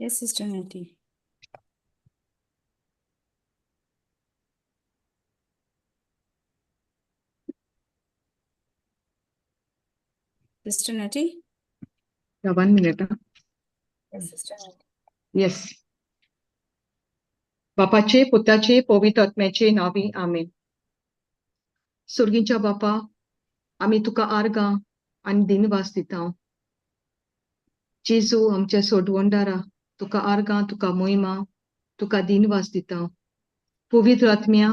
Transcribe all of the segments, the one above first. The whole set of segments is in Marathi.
Yes, Sister Nettie. Sister Nettie? Yeah, 1 minute. Yes, Sister Nettie. Yes. बापाचे, पुताचे, पवित्र आत्म्याचे नावी आमेन. सुर्गीच्या बापा, आम्ही तुका आर्गां आनी दिनवास दिता. जेजू आमच्या सोडवंडारा, तुका आर्गां, तुका मोहिमा, तुका दिनवास दिता. पवित्र आत्म्या,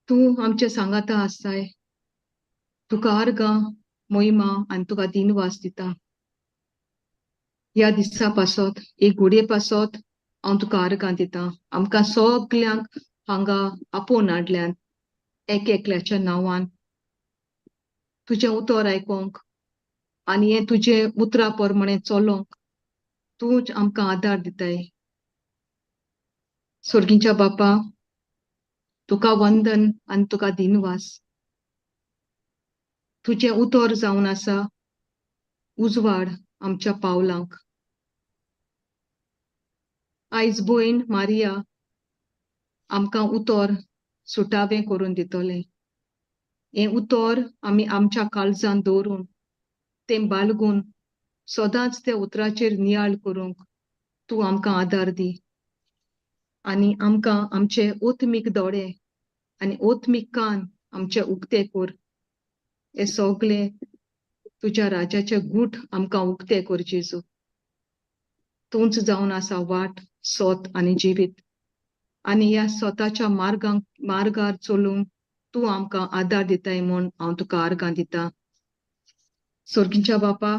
तू आमच्या सांगाता आसाय. तुका आर्गां, मोहिमा आनी तुका दिनवास दिता. ह्या दिसा पासत, एक घोडये पासत हांव तुका आर्गां दिता. आमकां सगल्यांक हांगा आपोवन हाडल्यान एक एकल्याच्या नांवान तुजें उतर आयकोंक आनी हें तुजें उतरा प्रमाणें चलोंक तूंच आमकां आदार दिताय. सुर्गीच्या बापा, तुका वंदन आनी तुका दिनवास. तुजें उतर जावन आसा उजवाड आमच्या पावलांक. आयज भयण मारिया आमकां उतर सुटावें करून दितलें. हें उतर आमी आमच्या काळजांत दवरून तें बाळगून सदांच त्या उतराचेर नियाळ करूंक तूं आमकां आदार दी. आनी आमकां आमचे ओतमीक दोळे आनी ओतमीक कान आमचे उक्ते कर. हे सगळे तुज्या राजाचे गूठ आमकां उक्ते कर जेजू. तूंच जावन आसा वाट, सोत आनी जिवीत. आनी ह्या स्वताच्या मार्गार चलूंक तूं आमकां आदार दिताय म्हूण हांव तुका आर्गां दिता. सुर्गीच्या बापा,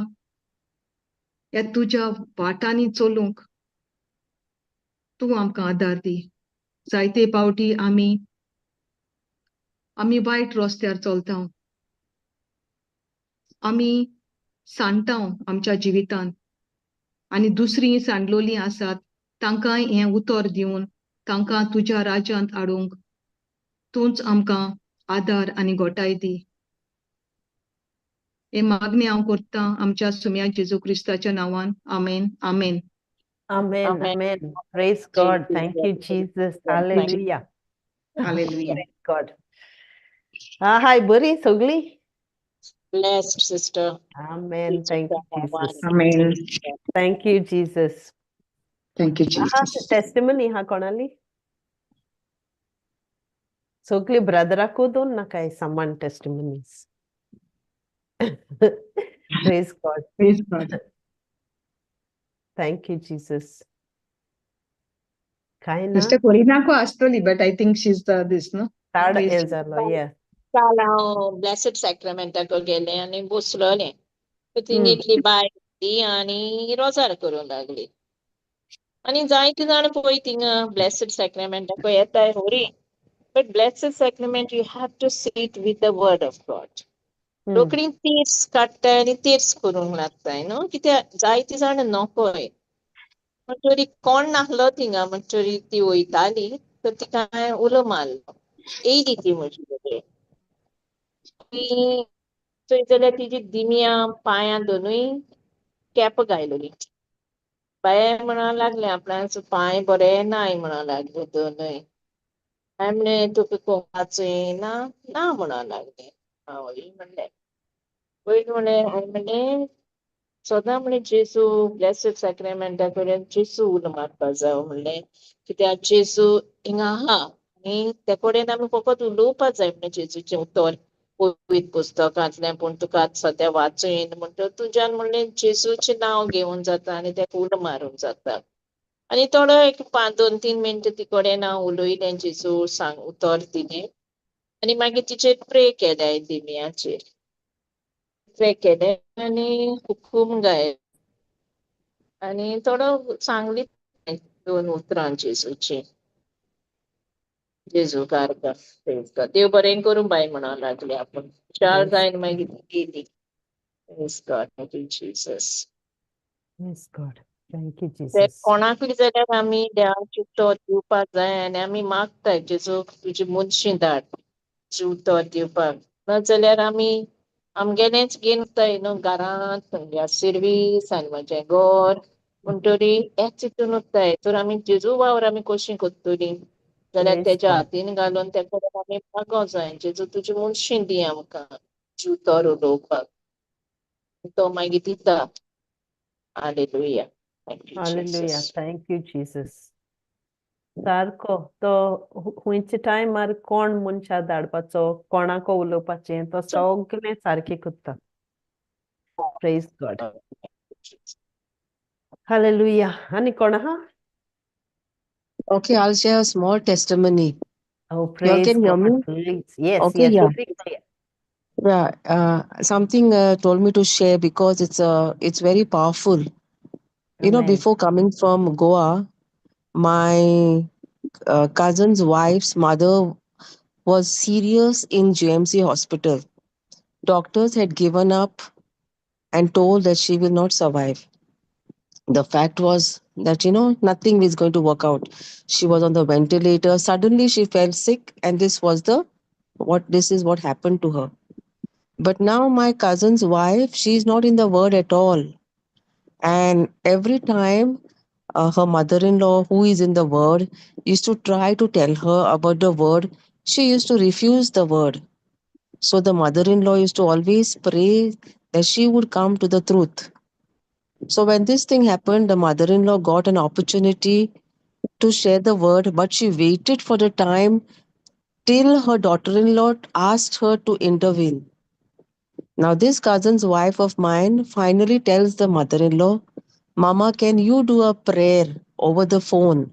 ह्या तुज्या वाटांनी चलूंक तूं आमकां आदार दी. जायते पावटी आमी वायट रस्त्यार चलता. आमी सांडटाव आमच्या जिवितांत आनी दुसरीं सांडलोलीं आसात तांकांय हें उतर दिवन तांकां तुज्या राज्यांत हाडूंक तूंच आमकां आदार आनी घोटाय दी. हे मागणी हांव करतां आमच्या सुम्या जेजू क्रिस्ताच्या नांवान. आमेन. आमेन. Amen. Amen. Amen. Praise God. Thank you, Jesus. Hallelujah. Hallelujah. Praise God. Hi, bari sogli. Blessed sister. Amen. Thank you, Jesus. Amen. Thank you, Jesus. Thank you, Jesus. Testimony ha konali. Sogli brother ko don na kai saman testimonies. Praise God. Praise God. Thank you, Jesus. Kaina. Sister Corina ko astoli, but I think she's this, no? Third Please. is yeah. काल हांव ब्लेसड सॅक्रमेंटाक गेलें आनी बसलोलें. तीन इडली बाय आनी रोजार करूंक लागली. आनी जायते जाण पळय थिंगा ब्लेसड सॅक्रमेंटाक येताय होरी. But blessed sacrament you have to sit with the word of God. रोखडी तेर्स काडटाय आनी तेर्स करूंक लागताय न्हू. कित्याक जायते जाण नकोय. म्हणटरी कोण नाहलो थिंगा म्हणटरी ती वयताली तर तिका हांवें उलो मारलो. येयली ती म्हजी कडेन. थंय जाल्यार तिजी दिम्या पांयां दोनूय कॅप घायलोली. बाये म्हणा लागले आपणाचो पांय बरे नाय म्हणा लागले दोनूय. हांवें म्हणलें तुका कोंकाचोय ना म्हणा लागले. हांव म्हणलें पयलीं हांवें म्हणलें सदां म्हणलें जेजू ब्लेसड सॅक्रमेंटा कडेन जेजू उलो मारपा जाय म्हणलें. कित्याक जेजू हिंगा आहा आनी ते कडेन आमी फकत उलोवपा जाय म्हणलें जेजूचें उतर पवित्र पुस्तकांतलें. पूण तुका आतां सद्या वाचूं येना म्हणटा तुज्यान म्हणलें जेजूचें नांव घेवन जाता आनी तेका उलो मारूंक जाता. आनी थोडो एक 2-3 मिनटां ती कडेन हांव उलयलें. जेजू उतर दिलें आनी मागीर तिचेर प्रे केलें दिम्याचेर. प्रे केलें आनी हुकूम गायलो आनी थोडो सांगली 2 उतरां जेजूची. जेजू कारता देव बरें करूं बाय म्हणा लागले आपूण. चार जायन मागीर गेली. Praise God. Thank you, Jesus. Praise God. Thank you, ते Jesus. कोणाकूय जाल्यार आमी देवाची उतर दिवपाक जाय आनी आमी मागताय जेजू तुजी मनशां धाड तुजी उतर दिवपाक. नाजाल्यार आमी आमगेलेंच घेवन वताय न्हू घरांत, म्हज्या सर्वीस आनी म्हजें घर म्हणटरी हेच चिंतून उरताय तर आमी जेजू वावर आमी कशी कोत्तली जाल्यार Praise तेच्या God. हातीन घालून तेका आमी मागों जाय जेजू तुजी मुनशी दी आमकां जीव तोर उलोवपाक तो मागीर दिता hallelujah thank you Hallelujah. Jesus Thank you, Jesus. सारको तो हुंयचे टायमार कोण मनशा धाडपाचो कोणाको उलोवपाचें तो सगळें सारकें करता. Praise God. Hallelujah. आनी कोण आहा? Okay, I'll share a small testimony. Oh, praise can hear God. me? Please. Yes, Okay, yes. yeah. Very clear. Yeah, something told me to share because it's very powerful. You know, Amen. before coming from Goa, my cousin's wife's mother was serious in GMC hospital. Doctors had given up and told that she will not survive. The fact was that, you know, nothing is going to work out. She was on the ventilator. Suddenly she fell sick, and this is what happened to her. But now my cousin's wife, she's not in the word at all. And every time her mother-in-law, who is in the word, used to try to tell her about the word, she used to refuse the word. So the mother-in-law used to always pray that she would come to the truth. So when this thing happened, the mother-in-law got an opportunity to share the word, but she waited for the time till her daughter-in-law asked her to intervene. Now, this cousin's wife of mine finally tells the mother-in-law, Mama, can you do a prayer over the phone?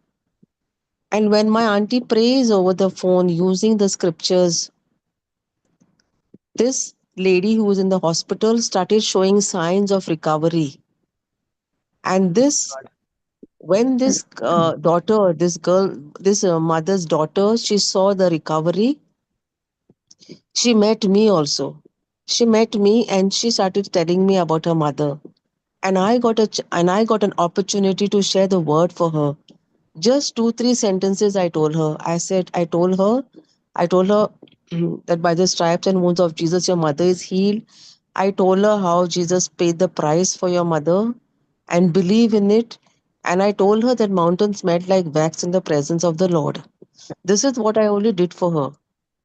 And when my auntie prays over the phone using the scriptures, this lady who was in the hospital started showing signs of recovery. And this, when this daughter, this girl, this mother's daughter, she saw the recovery, she met me also. She met me and she started telling me about her mother. And I got an opportunity to share the word for her. Just 2-3 sentences I told her. I told her that by the stripes and wounds of Jesus, your mother is healed. I told her how Jesus paid the price for your mother and believe in it. And I told her that mountains melt like wax in the presence of the Lord. This is what I only did for her.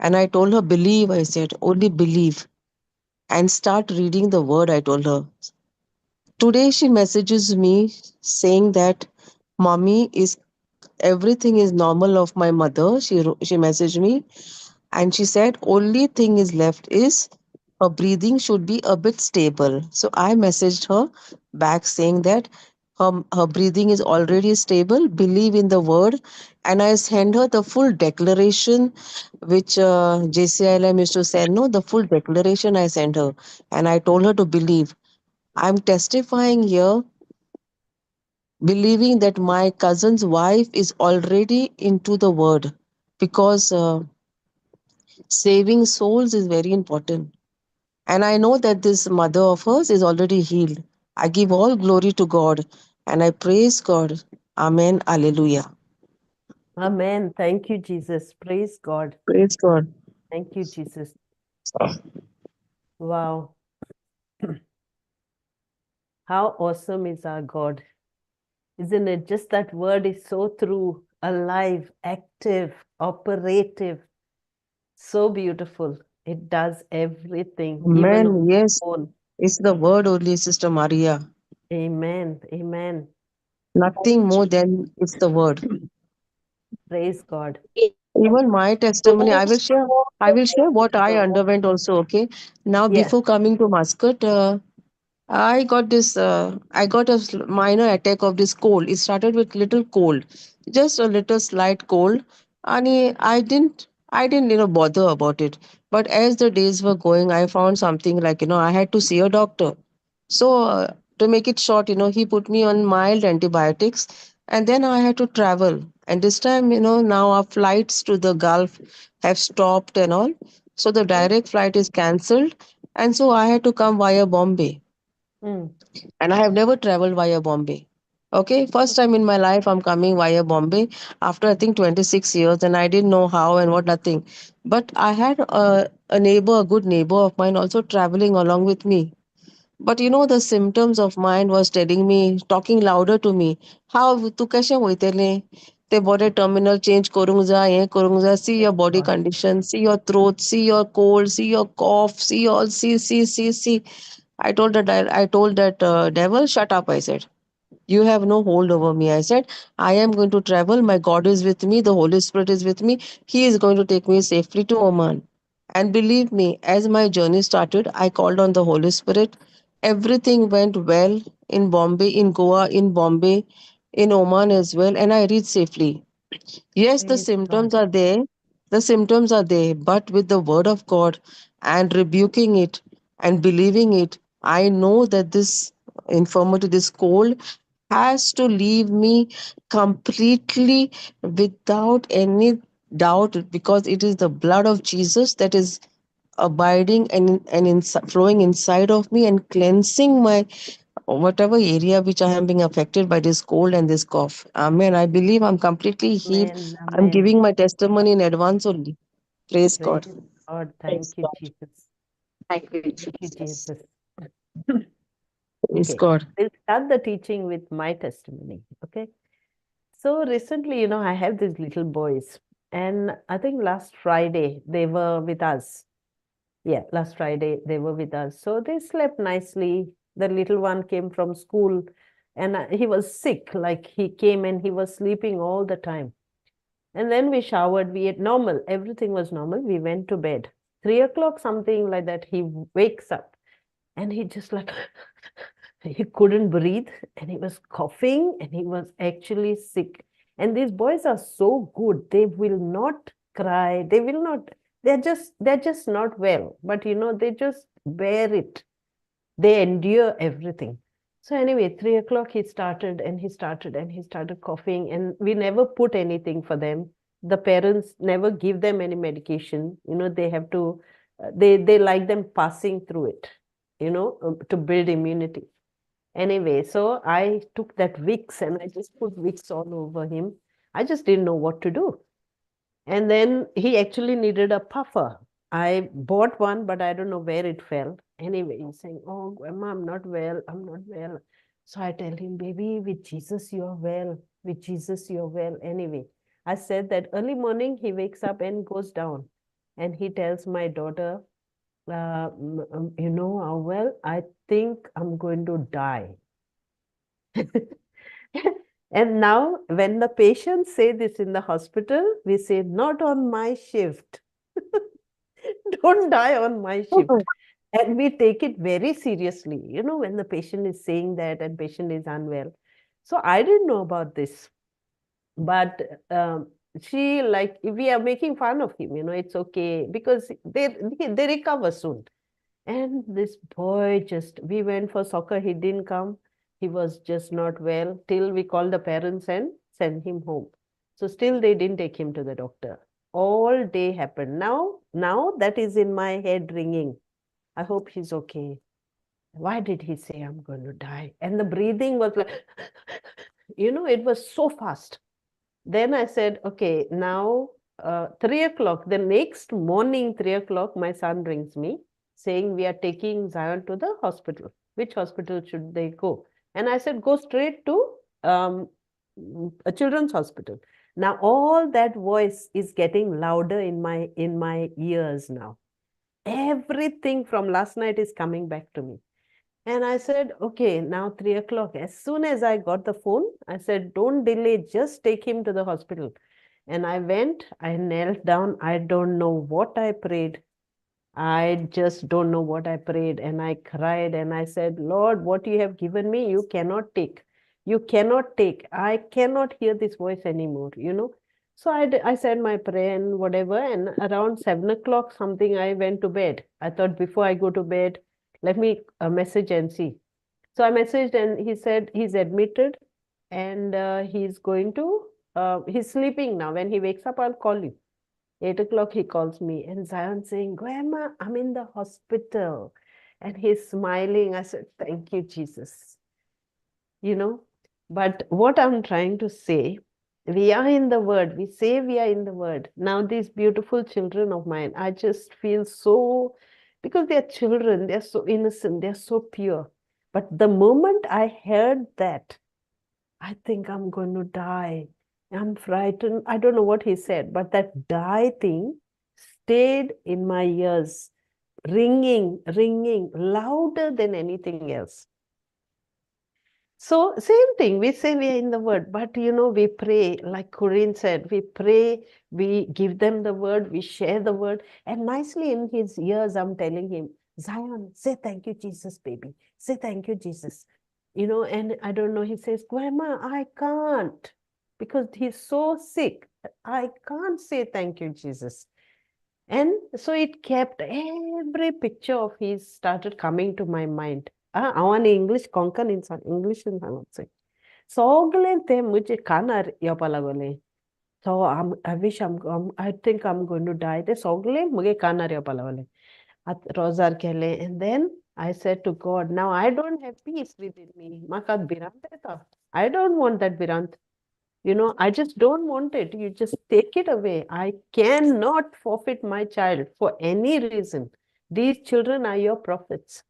And I told her, believe, I said, only believe. And start reading the word, I told her. Today she messages me saying that mommy is everything is normal of my mother. She messaged me and she said only thing is left is her breathing should be a bit stable. So I messaged her back saying that her breathing is already stable. Believe in the word, and I sent her the full declaration which JCILM used to send. No, the full declaration I sent her, and I told her to believe. I'm testifying here, believing that my cousin's wife is already into the word because saving souls is very important. And I know that this mother of hers is already healed. I give all glory to God and I praise God. Amen. Alleluia. Amen. Thank you, Jesus. Praise God. Praise God. Thank you, Jesus. Wow. How awesome is our God. Isn't it? Just that word is so true, alive, active, operative, so beautiful. It does everything, even on Amen. Yes, phone. it's the word only, Sister Maria. Amen. Amen. Nothing more than it's the word. Praise God. Even my testimony, I will share what I underwent also. Okay. Now, Yes. before coming to Muscat, I got a minor attack of this cold. It started with little cold, just a little slight cold, and I didn't, bother about it. But as the days were going, I found something like, I had to see a doctor. So to make it short, he put me on mild antibiotics, and then I had to travel. And this time, now our flights to the Gulf have stopped and all, so the direct flight is cancelled, and so I had to come via Bombay, Mm. and I have never traveled via Bombay. Okay, first time in my life I'm coming via Bombay after I think 26 years, and I didn't know how and what, nothing. But I had a neighbor, a good neighbor of mine, also traveling along with me. But you know, the symptoms of mine was telling me, talking louder to me. How तू कशें वयतलें? ते बरे terminal change करूंक जाय, हें करूंक जाय. See your body God. condition, see your throat, see your cold, see your cough, see all, see. I told that devil, shut up, I said. You have no hold over me. I said, I am going to travel. My God is with me. The Holy Spirit is with me. He is going to take me safely to Oman. And believe me, as my journey started, I called on the Holy Spirit. Everything went well in Bombay, in Goa, in Bombay, in Oman as well. And I reached safely. Yes, the Praise God. symptoms are there. The symptoms are there. But with the word of God and rebuking it and believing it, I know that this infirmity, this cold, has to leave me completely without any doubt, because it is the blood of Jesus that is abiding and flowing inside of me and cleansing my whatever area which I am being affected by this cold and this cough. Amen. I believe I'm completely healed. Amen. I'm Amen. giving my testimony in advance only. Praise Praise God. God. Praise Thank you, God. Jesus. Thank you, Thank you, Jesus. Jesus. Praise Okay, God. we'll start the teaching with my testimony. Okay. So recently, I have these little boys, and I think last Friday they were with us. Yeah, last Friday they were with us. So they slept nicely. The little one came from school, and he was sick. Like, he came and he was sleeping all the time. And then we showered, we ate normal. Everything was normal. We went to bed. 3 o'clock, something like that, he wakes up and he just like, he couldn't breathe and he was coughing and he was actually sick. And these boys are so good. They will not cry. They will not, they're just not well. But they just bear it. They endure everything. So anyway, 3 o'clock he started and he started and he started coughing, and we never put anything for them. The parents never give them any medication. They have to, they like them passing through it, to build immunity. Anyway, so I took that Vicks and I just put Vicks all over him. I just didn't know what to do. And then he actually needed a puffer. I bought one, but I don't know where it fell. Anyway, he's saying, "Oh, Grandma, I'm not well. I'm not well." So I tell him, "Baby, with Jesus, you're well. With Jesus, you're well." Anyway, I said that early morning, he wakes up and goes down. And he tells my daughter, well, I think I'm going to die. And now, when the patients say this in the hospital, we say, "Not on my shift." Don't die on my shift. And we take it very seriously, when the patient is saying that and patient is unwell. So I didn't know about this. But she, like, if we are making fun of him, it's okay, because they recover soon. And this boy we went for soccer, he didn't come. He was just not well till we called the parents and sent him home. So still they didn't take him to the doctor. All day happened. Now that is in my head ringing. I hope he's okay. Why did he say I'm going to die? And the breathing was like, it was so fast. Then I said, okay, now 3 o'clock, the next morning, 3 o'clock, my son rings me saying we are taking Zion to the hospital. Which hospital should they go? And I said, go straight to a children's hospital. Now all that voice is getting louder in my ears now. Everything from last night is coming back to me. And I said, okay, now 3 o'clock. As soon as I got the phone, I said, don't delay, just take him to the hospital. And I went, I knelt down. I don't know what I prayed. I just don't know what I prayed. And I cried and I said, Lord, what you have given me, you cannot take. You cannot take. I cannot hear this voice anymore, So I said my prayer and whatever. And around 7 o'clock something, I went to bed. I thought, before I go to bed, let me message and see. So I messaged and he said he's admitted and he's going to, he's sleeping now. When he wakes up, I'll call you. 8 o'clock he calls me and Zion saying, Grandma, I'm in the hospital. And he's smiling. I said, thank you, Jesus. But what I'm trying to say, we are in the word. We say we are in the word. Now these beautiful children of mine, I just feel so, because they are children, they are so innocent, they are so pure. But the moment I heard that, I think I'm going to die. I'm frightened. I don't know what he said, but that die thing stayed in my ears, ringing, ringing, louder than anything else. So same thing, we say we are in the word, but we pray, like Corinne said, we pray, we give them the word, we share the word, and nicely in his ears, I'm telling him, Zion, say thank you, Jesus, baby. Say thank you, Jesus. And I don't know, he says, Grandma, I can't, because he's so sick. I can't say thank you, Jesus. And so it kept every picture of his started coming to my mind. ಅವನ ಇಂಗ್ಲಿಷ್ ಕೊಂಕण इन्सान इंग्लिश सांगचे सगळे ते मुझे कानार येवपा लागले. So I wish I think I'm going to die. ते सगळे मुगे कानार येवपा लागले. रोजार केले, and then I said to God, now I don't have peace within me. म्हाका भिरांत येता. I don't want that भिरांत. I just don't want it. You just take it away. I cannot forfeit my child for any reason. These children are your prophets.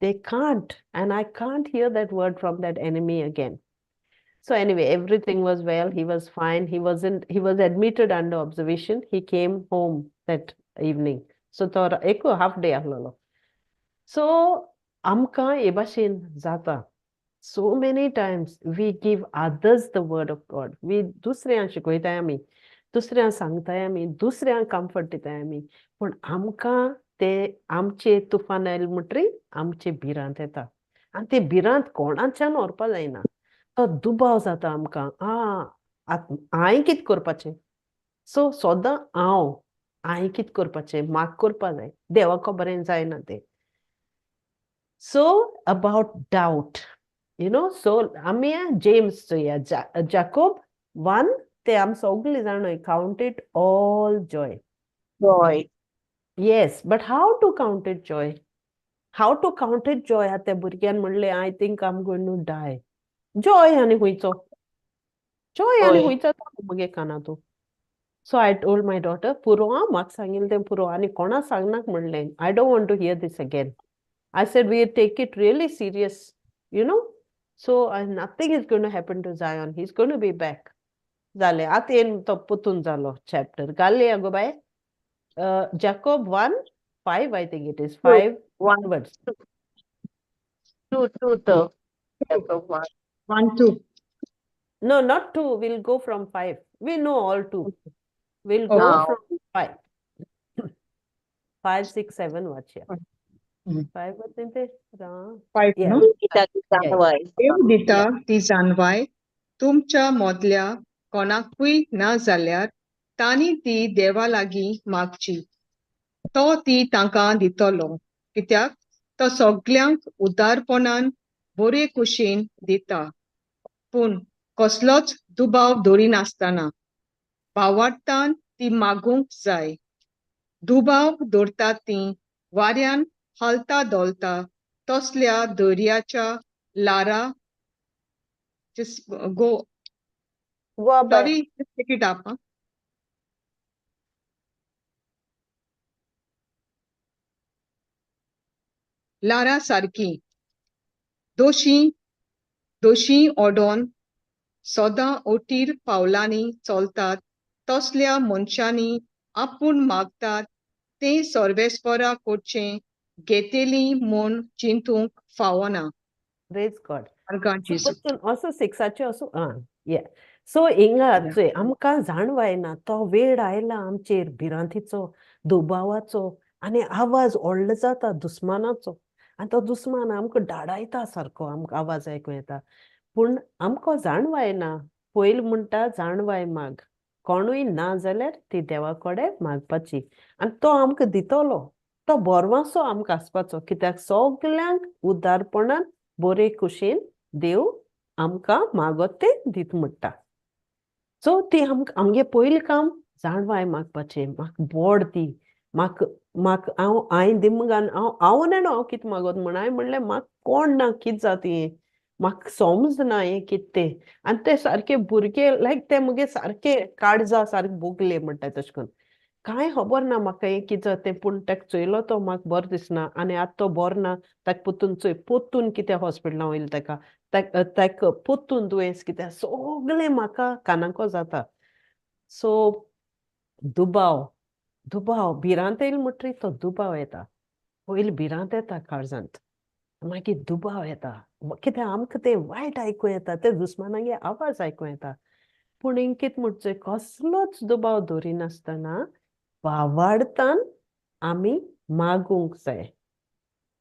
They can't, and I can't hear that word from that enemy again. So anyway, everything was well. He was fine. He was admitted under observation. He came home that evening. So eko half day ahlolo. So amka ebashin zata. So many times we give others the word of God. We दुसऱ्यांक शिकयताय आमी, दुसऱ्यांक सांगताय आमी, दुसऱ्यांक comfort दिताय आमी. पण आमकां ते आमचे तुफान आयले म्हणटरी आमचे भिरांत येता. आनी ते भिरांत कोणाच्यान व्हरपा जायना. तो दुबाव जाता आमकां. हांवें कितें करपाचें? सो सदां हांवें कितें करपाचें? म्हाका करपा जाय. देवाक बरें जायना तें. So about doubt. So आमी James चोया, Jacob 1, ते आम सगळी जाणाय, count it all joy. Joy. Yes, but how to count it joy? How to count it joy? त्या भुरग्यान म्हणले, I think I'm going to die. Joy आनी हुंयचो. Joy आनी हुंयचो मगे काना तूं. So I told my daughter, पुरो म्हाका सांगिल्लें तें पुरो आनी कोणा सांगनाक म्हणलें. I don't want to hear this again. I said, we take it really serious, So nothing is going to happen to Zion. He's going to be back. Zale, ati en to putun zalo chapter. Galle ago by Jacob 1:5, I think it is 5 onwards. 2 Jacob 1. 1, 2. No, not 2. We'll go from 5. We know all 2. We'll go Now. from 5. 5, 6, 7, watch here. 5 was in there. 5, Yeah. no? Kita जाणवाय. देव दिता ती जाणवाय तुमच्या मोदल्या कोणाकूय ना जाल्यार तांणी ती देवा लागीं मागची. तो ती तांकां दितलो, कित्याक तो सगळ्यांक उदारपणान बरे कुशीन दिता. पूण कसलोच दुबाव दवरिनासतना भावार्थान ती मागूंक जाय. दुबाव दवरतात ती वाऱ्यान हलता दोलता तसल्या दर्याच्या Lara. Just go. Go up by Sorry, just pick it up. Lara सारकी दोशी ओडोन सदां ओटीर पावलांनी चलतात तसल्या मनशांनी आपूण मागतात ते सर्वेस्परा कडचें घेतेली म्हूण चिंतूंक फावना. praise God. आर्गां जेसू. Also 6 also yeah. So हिंगाचे आमकां जाणवायना तो वेळ आयला आमचेर भिरांतीचो, दुबावाचो आनी आवाज व्हडलो जाता दुस्मानाचो. आनी तो दुस्मान आमकां डाडायता सारको, आमकां आवाज आयकूं येता. पूण आमकां जाणवायना. पयलीं म्हणटा जाणवाय माग. कोणूय ना जाल्यार ती देवा कडेन मागपाची. आनी तो आमकां दितलो. तो बोरवासो आमकां आसपाचो, कित्याक सगल्यांक उदारपणान बरे कुशीन देव आमकां मागोत तें दीत म्हणटा. सो ती आमगे पयलीं काम जाणवाय मागपाचें. म्हाका बोड दी. म्हाका हांवें दिमगान हांव न्हू हांव कितें मागोत म्हण. हांवें म्हणलें म्हाका कोण ना कितें जाता हें. म्हाका समजना हें कितें तें. आनी ते सारके भुरगे लायक ते मुगे सारके काळजा सारके भोगले म्हणटा तशें करून. कांय खबर ना म्हाका हें कितें तें पूण ताका चोयलो तो म्हाका बरो दिसना आनी आतां तो बरो ना ताका पोत्तून चोय पोत्तून कितें हॉस्पिटलां वयलें ताका पोत्तून दुयेंस कितें सगळें म्हाका कानाको जाता सो दुबाव भिरांत येयलो म्हणटरी तो दुबाव येता पयलीं भिरांत येता काळजांत मागीर दुबाव येता कित्याक आमकां तें वायट आयकूं येता ते दुस्मानागे आवाज आयकूं येता पूण हिंग कितें म्हणचें कसलोच दुबाव धरिनासतना भावार्थान आमी मागूंक जाय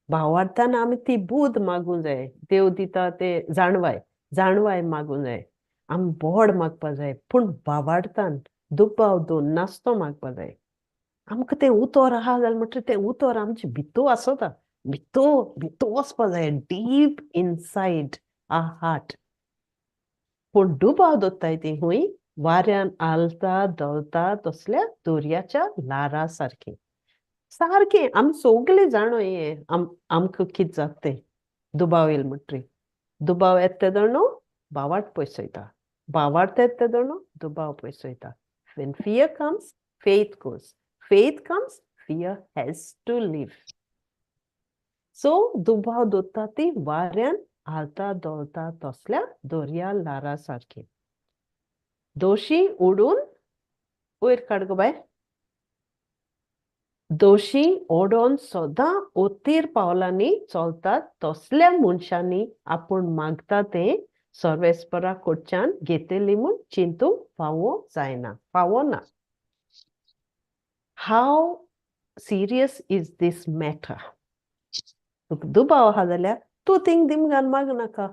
भावार्थान आमी ती बूद मागूंक जाय देव दिता ते जाणवाय मागूंक जाय आमी बोड मागपा जाय पूण भावार्थान दुबाव दोन नासतो मागपा जाय आमकां तें उतर आहा जाल्यार म्हणटा तें उतर आमचे भितू आसता भितू वचपा जाय डीप इनसायड आ हार्ट पूण दुबाव दोत्ताय ती हुंय वाऱ्यान आलता दोलता तसल्या दर्याच्या लारा सारकें आमी सगळीं जाणो हें आमकां कितें जाता तें दुबाव येयलो म्हणटरी दुबाव येता ते जाणो भावार्थ पयसयता भावार्थ येता ते जाणो दुबाव पयसयता when fear comes faith comes fear has to leave so दुबाव दोत्ता ती वाऱ्यान आलता दोलता तसल्या दर्या लारा सारकी दोशी उडून वयर काड गो बाय दोशी ओडोन सोदां ओतीर पावलांनी चलतात तसल्या मनशांनी आपूण मागता तें सर्वेस्परा कडच्यान घेतली म्हूण चिंतूंक फावो ना हाव सिरियस इज दीस मॅटर तुका दुबाव आहा जाल्यार तूं थिंग दिमगान माग नाका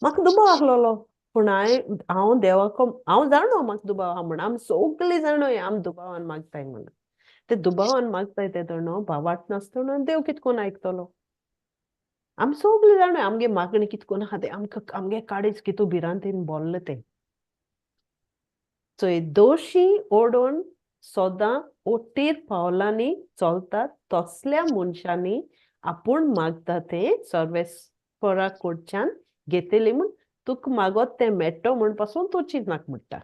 म्हाका दुबाव आहलोलो पूण हांव देवाको हांव जाणो म्हाका दुबाव आहा म्हूण आमी सगळीं जाणो आमी दुबावान मागताय म्हूण ते दुबावान मागताय ते जाणो भावार्थ नासतना देव कितकोन आयकतलो आमी सगळीं जाणो आमगे मागणी कितकोन आहा ते आमगे काळीज कितू भिरांतीन बोल्ले ते चोय दोशी ओडोन सोदां ओटीर पावलांनी चलतात तसल्या मनशांनी आपूण मागता तें सर्वेस्परा कडच्यान घेतली म्हूण तुका मागोत तें मेट्टो म्हूण पासून तूं चिंतनाका म्हणटा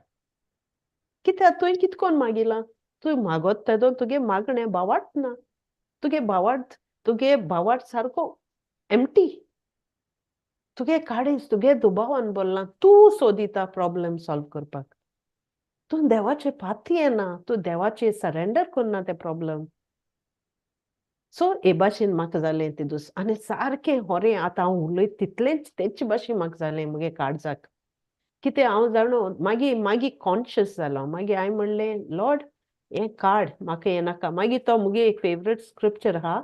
कित्याक तुवें कितकोन मागिलां तुवें मागोत तेदो तुगे मागणें भावार्थ ना तुगे भावार्थ सारको एम्प्टी तुगे काळीज तुगे दुबावान बोल्लां तूं सोदिता प्रॉब्लेम सॉल्व करपाक तूं देवाचे पाती येना तूं देवाचे सरेंडर करना ते प्रॉब्लेम सो हे भाशेन म्हाका जालें ते दीस आनी सारकें होरें आतां हांव उलयता तितलेंच तेच भाशेन म्हाका जालें म्हगे काळजाक कितें हांव जाणो मागीर कॉन्शियस जालो मागीर हांवें म्हणलें लॉर्ड हें काड म्हाका हें नाका मागीर तो मुगे एक फेवरेट स्क्रिप्चर आहा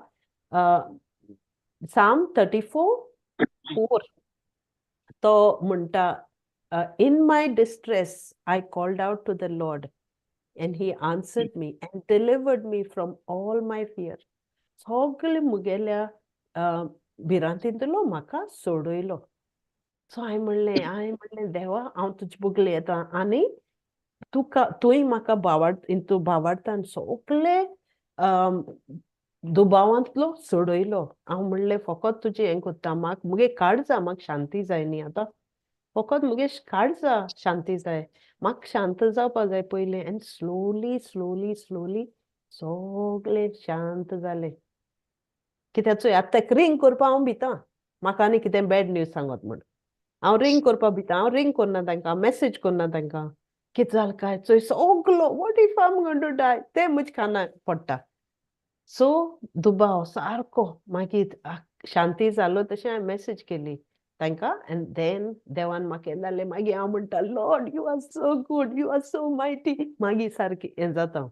Psalm 34:4 तो म्हणटा in my distress I called out to the Lord and he answered me and delivered me from all my fear सगळे मुगेल्या भिरांतींतलो म्हाका सोडयलो सो हांवें म्हणलें देवा हांव तुजे बुगले येता आनी तुवें म्हाका भावार्थान सगळे दुबावांतलो सोडयलो हांव म्हणलें फकत तुजें हें कोत्ता म्हाका मुगे काळजा म्हाका शांती जाय न्ही आतां फकत मुगे काळजा शांती जाय म्हाका शांत जावपा जाय पयलें आनी स्लोली सगळें शांत जालें कित्याक चोय आतां ताका रिंग करपा हांव भितां म्हाका आनी कितें बॅड न्यूज सांगत म्हूण हांव रिंग करपा भितां हांव रिंग करना तांकां मॅसेज करना तांकां कितें जालें काय चोय सगलो what if I am going to die ते म्हजे कानाक पडटा सो दुबाव सारको मागीर शांती जालो तशें हांवें मॅसेज केली तांकां एंड देन देवान म्हाका हें जालें मागीर हांव म्हणटा Lord you are so good you are so mighty मागीर सारकें हें जाता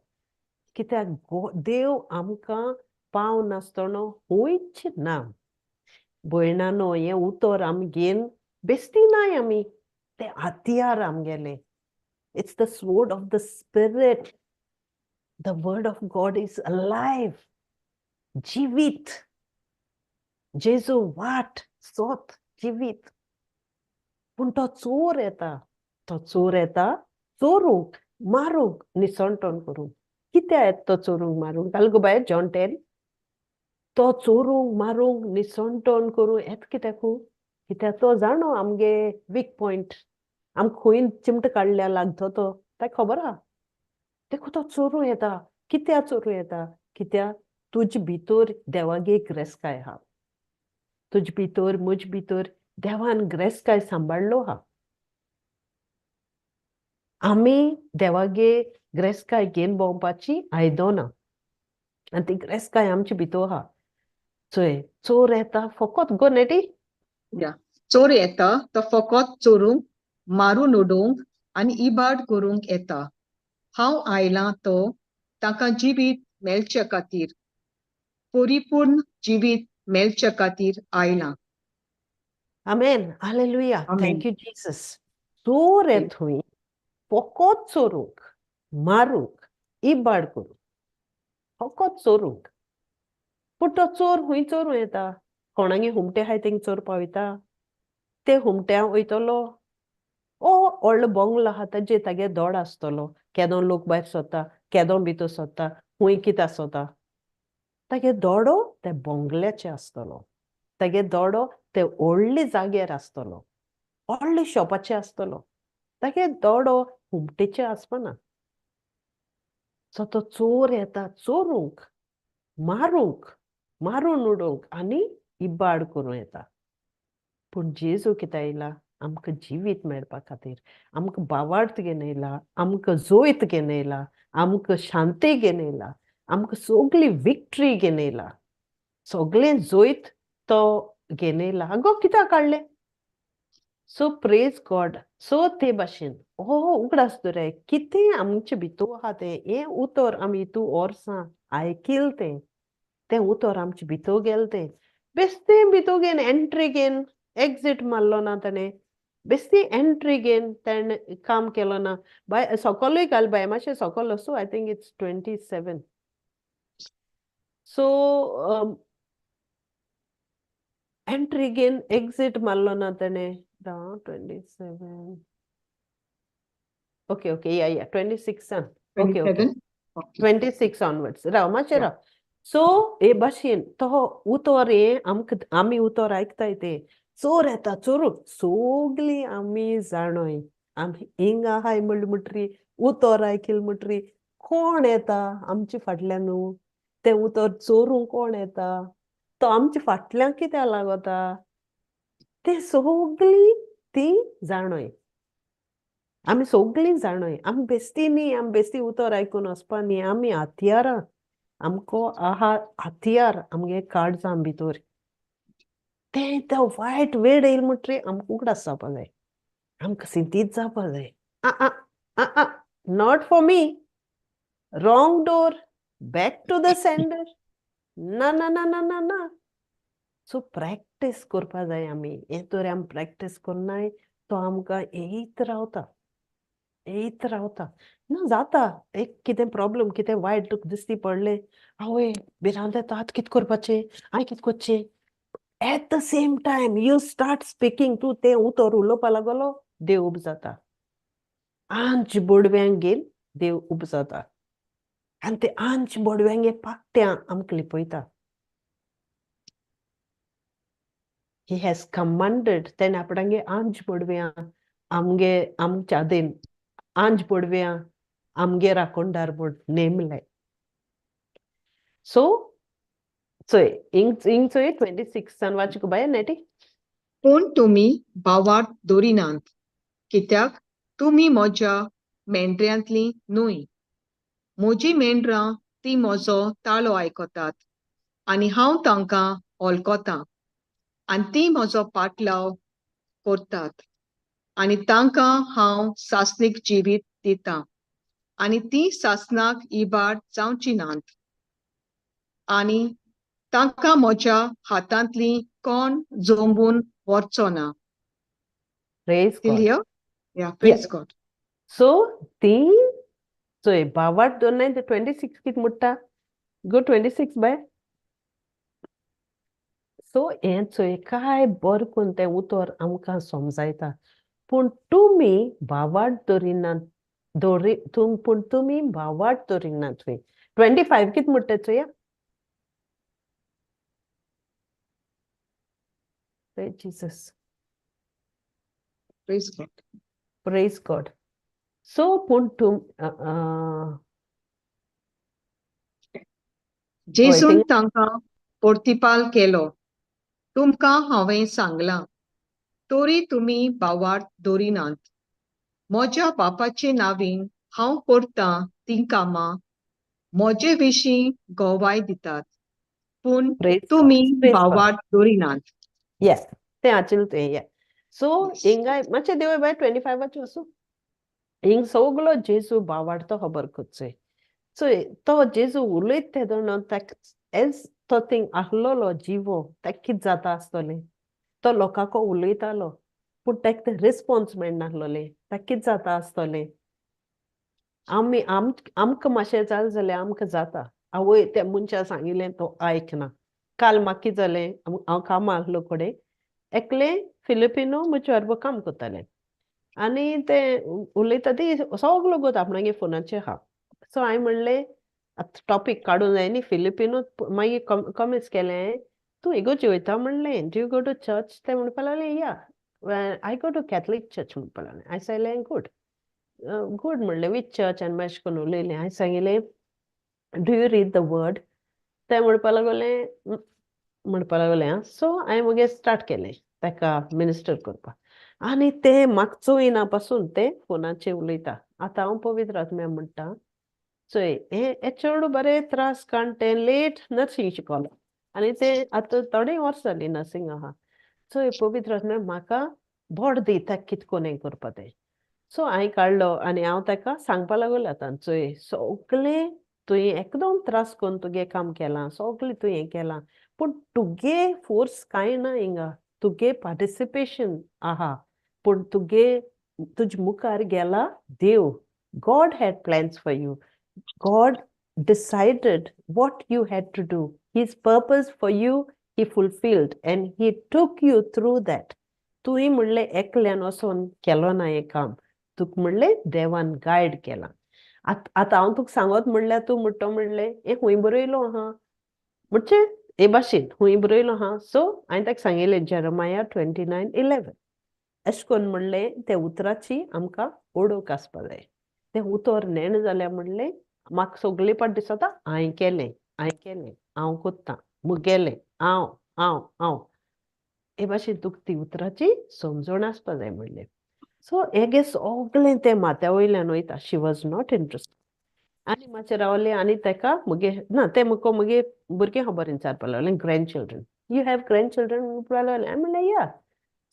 कित्याक देव आमकां पावनासतना हुंयच ना भयणानो हें उतर आमी घेवन बेस्ती नाय आमी ते हातियार आमगेले it's the sword of the spirit the word of God is alive जिवीत जेजू वाट सोत जिवीत पूण तो चोर येता चोरूंक मारूंक निसंटोन करूंक कित्याक येता तो चोरूंक मारूंक घाल गो बाय जॉन 10 तो चोरूंक मारूंक निसंटोन करूंक येता कित्याकू कित्याक तो जाणो आमगे वीक पॉयंट आमकां खंय चिमट काडल्या लागतो तो ताका खबर आहा देखो तो चोरू येता कित्या चोरू येता कित्या तुज भितर देवागे ग्रेस्काय हा तुज भितर मुज भितर देवान ग्रेस्काय सांबाळलो हा आमी देवागे ग्रेस्काय घेवन भोंवपाची आयदनां आनी ती ग्रेस्काय आमचे भितर हा चोय चोर येता फकत गो नेटी चोर येता तो फकत चोरूंक मारून उडोवंक आनी इबाड करूंक येता हांव आयलां तो ताका जिवीत मेलचे खातीर परिपूर्ण जिवीत मेलचे खातीर आयलां amen hallelujah amen. Thank you Jesus चोर येत हुंय फकत चोरूंक मारूंक इबाड करूंक फकत चोरूंक पूण तो चोर हुंय चोरूं येता कोणागे हुमटे आहाय थिंग चोर पावयता ते हुमट्या वयतलो व्हडलो बंगलो आहा ताजे तागे दोड आसतलो केदों लोक भायर सोदता केदों भितर सोदता हुंय कितें आसोता तागे दोडो ते बंगल्याचे आसतलो तागे दोडो ते व्हडले जाग्यार आसतलो व्हडले शॉपाचे आसतलो तागे दोडो हुमटेचे आसपाना सो तो चोर येता चोरूंक मारूंक मारून उडोवंक आनी इबाड करूं येता पूण जेजू कितें आयला आमकां जिवीत मेळपा खातीर आमकां बावार्थ घेवन येयला आमकां जोयत घेवन येयला आमकां शांती घेवन येयला आमकां सगळी विक्ट्री घेवन येयला सगळें जोयत तो घेवन येयला आगो कित्याक काडलें सो प्रेज गॉड सो ते भाशेन उगडास दोराय कितें आमचे भितर आहा तें हें उतर आमी हितू वर्सां आयकिल तें उतर आमचे भितर गेलें तें बेश्टें भितर घेवन एंट्री घेवन एक्झीट मारलो ना ताणें बेश्टी एंट्री घेवन ताणें काम केलो ना बाय सोकोलूय घाल बाय मातशें सोकोल असो I think it's 27 so entry घेवन एक्झीट मारलो ना ताणें 27 ओके या 26 ओके 27 26 ऑनवर्ड्स राव मातशें राव सो हे भाशेन तो उतर हे आमी उतर आयकताय ते चोर येता चोरूंक सगळीं आमी जाणोय आमी हिंग आहाय म्हणले म्हणटरी उतर आयकिल म्हणटरी कोण येता आमचे फाटल्यान ते उतर चोरूंक कोण येता तो आमच्या फाटल्यान कित्याक लागोता ते सगळीं ती जाणोय आमी सगळीं जाणोय आमी बेश्टी न्ही आमी बेश्टी उतर आयकून वचपा न्ही आमी हातियारां आमको आहा हातियार आमगे काळजां भितर तें तो वायट वेळ येयल म्हणटरी आमकां उगडास जावपा जाय आमकां सिंतीत जावपा जाय not for me wrong door back to the sender ना ना ना ना ना ना सो प्रॅक्टीस करपा जाय आमी हे तर आमी प्रॅक्टीस करनाय तो आमकां येयत रावता ना जाता एक कितें प्रॉब्लेम कितें वायट तुका दिसती पडलें आवय भिरांत येता आतां कितें करपाचें हांवें कितें करचें at the same time you start speaking तूं तें उतर उलोवपा लागलो देव उब जाता आंच बोडव्यांक घेवन देव उब जाता आनी ते आंच बोडव्यांगे पाकट्यां आमकां लिपयता ही हॅज कमांडेड तेणे आपणागे आंच बोडव्यां आमच्या आदेन आंच बोडव्यां आमगे राखणदार म्हूण नेमले सो चोय इंग चोय 26 वाचूंक बाय नेटी पूण तुमी बावार्थ दवरिनात कित्याक तुमी म्हज्या मेंढऱ्यांतलीं न्हूय म्हजीं मेंढरां ती म्हजो ताळो आयकतात आनी हांव तांकां वळखतां आनी ती म्हजो पाटलाव करतात आनी तांकां हांव सासणीक जिवीत दितां आनी ती सासणाक इबाड जावची नात आनी तांकां म्हज्या हातांतलीं कोण जोंबून व्हरचो ना प्रेज गॉड या प्रेज गॉड सो ती चोय बावार्थ दोनाय ते 26 कित म्हणटा गो 26 बाय सो हें चोय काय बरें करून तें उतर आमकां समजायता पूण तुमी बावार्थ दवरिनात पूण तुमी बावार्थ दवरिनात थंय 25 कित म्हणटा चोया Jesus praise God praise God so पूण जेसून थिंग तांकां प्रतिपाल केलो, तुमकां हांवें सांगलां, तोरी तुमी बावार्थ दवरिनात. म्हज्या बापाचे नांवीन हांव करतां तीं कामां म्हजे विशीं गोवाय दितात, पूण तुमी बावार्थ दवरिनात. Yes, te achilute, yeah. So, inga mache dewe by 25 చూసు ఇంగ్ సోగులో జేసు బావాడితో హబర్కొచ్చే సో తో జేసు ఉలైతే no tak es to ting ahlolo jivo takit jata astole to lokako uleitalo put tak the response men nahlole takit jata astole आम्ही आमक माशे चाल जाल्यार आमकां जाता आवय ते मनशा सांगिल्लें तो आयकना काल म्हाका कितें जालें हांव कामां आसलो कडेन एकलें फिलिपिनो मुचेर काम करतालें आनी ते उलयता ती सगलो गोत आपणागे फोनाचेर आहा सो हांवें म्हणलें टॉपीक काडूं जाय न्ही फिलिपिनो मागीर कमेंट्स केलें तूं इगोर्जी वयता म्हणलें do you go to church ते म्हणपा लागले या I go to Catholic church म्हणपा लागलें हांवें सांगलें गुड म्हणलें वीच चर्च आनी मातशें करून उलयलें हांवें सांगिल्लें do you read the word ते म्हणपा लागले आं सो हांवें मगे स्टार्ट केलें ताका मिनिस्टर करपाक आनी ते म्हाका चोयना पासून ते फोनाचेर उलयता आतां हांव पवित्र आत्म्या म्हणटा चोय हे चेडूं बरें त्रास काण तें लेट नर्सींग शिकोलो आनी ते आतां थोडीं वर्सां जालीं नर्सींग आहा चोय पवित्र आत्म्या म्हाका बोड दी ताका कितें कोन्न हें करपा तें सो हांवें काडलो आनी हांव ताका सांगपा लागलें आतां चोय सगलें तुवें एकदम त्रास करून तुगे काम केलां सगलें तुवें हें केलां पूण तुगे फोर्स कांय ना हिंगा तुगे पार्टिसिपेशन आहा पूण तुजे मुखार गेला देव God had plans for you. God decided what you had to do. His purpose for you, he fulfilled and he took you through that. तुवें म्हणलें एकल्यान वचोन केलो ना हें काम तुका म्हणलें देवान गायड केलां आतां हांव तुका सांगत म्हणल्यार तूं म्हणटा म्हणलें हे खूंय बरयलो आहा म्हणचे हे भाशेन खूंय बरयलो आहा सो हांवें ताका सांगिल्लें जेरमाया 29:11 अशें करून म्हणलें ते उतराची आमकां ओडोक आसपा जाय तें उतर नेण जाल्यार म्हणलें म्हाका सगळे पाट दिसता हांवें केलें हांव कोत्तां मुगेलें हांव हे भाशेन तुका ती उतराची समजण आसपा जाय म्हणलें सो हेगे सगलें तें माथ्या वयल्यान वयता शी वॉज नॉट इंट्रस्टेड आनी मातशें रावलें आनी ताका मुगे ना तें मुगे भुरगें खबर विचारपा लागलें grand children you have grand children म्हणपा लागलें हांवें म्हणलें या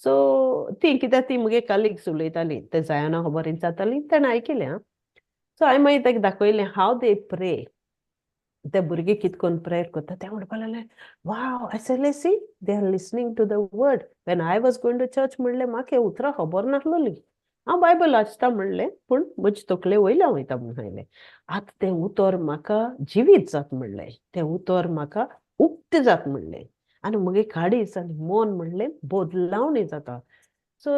सो ती कित्याक ती मुगे कलिग्स उलयतालीं ते जायना खबर विचारतालीं तेणें आयकिलें आं सो हांवें मागीर ताका दाखयलें हाव दे प्रे ते भुरगे कितें करून प्रेयर करता ते म्हणपा लागलें wow I said see they are listening to the word when I was going to church म्हणलें म्हाका हें उतरां खबर नासलोलीं हांव बायबल वाचता म्हणलें पूण म्हजे तकले वयल्यान वयता म्हूण सांगलें आतां तें उतर म्हाका जिवीत जाता म्हणलें तें उतर म्हाका उक्त जाता म्हणलें आनी मुगे काडीस आनी मन म्हणलें बदलावणी जाता सो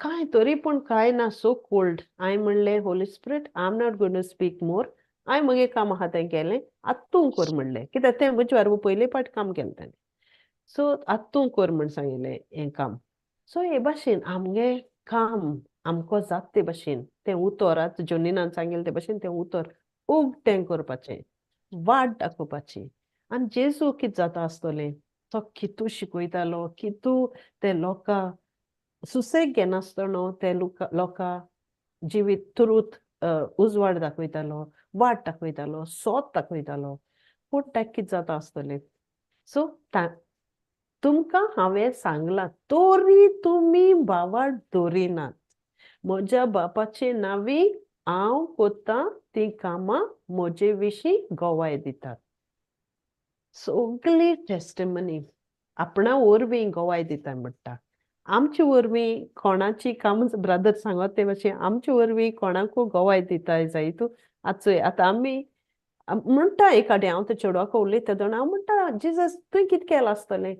कांय तरी पूण कांय ना सो कोल्ड हांवें म्हणलें holy spirit I am not going to speak more हांवें मगे काम आहा तें केलें आतां तूं कर म्हणलें कित्याक तें म्हजे बाराबर पयले पाट काम केलें ताणें सो आतां तूं कर म्हण सांगिल्लें हें काम सो हे भाशेन आमगे काम आमको जाता ते भाशेन तें उतर आतां जोनिनान सांगिल्लें ते भाशेन तें उतर उक्तें करपाचें वाट दाखोवपाची आनी जेजू कितें जाता आसतलें तो कितू शिकयतालो कितू ते लोकां सुसेग घेनासतना ते लोकां जिवीत ट्रूथ उजवाड दाखयतालो वाट दाखयतालो सोत दाखयतालो पूण ताका कितें जाता आसतलें सो तुमकां हांवें सांगलां तोरी तुमी बावार्थ दवरिनात म्हज्या बापाचे नांवी हांव कोत्तां तीं कामां म्हजे विशीं गोवाय दितात सगळी टेस्टिमनी आपणा वरवीं गोवाय दिता म्हणटा आमचे वरवीं कोणाची काम ब्रदर सांगत ते भाशेन आमचे वरवीं कोणाकू गोवाय दिताय जायतू आतां आमी म्हणटा एखादें हांव ते चेडवाक उलयता तेन्ना हांव म्हणटा जिजस तुवें कितें केलां आसतलें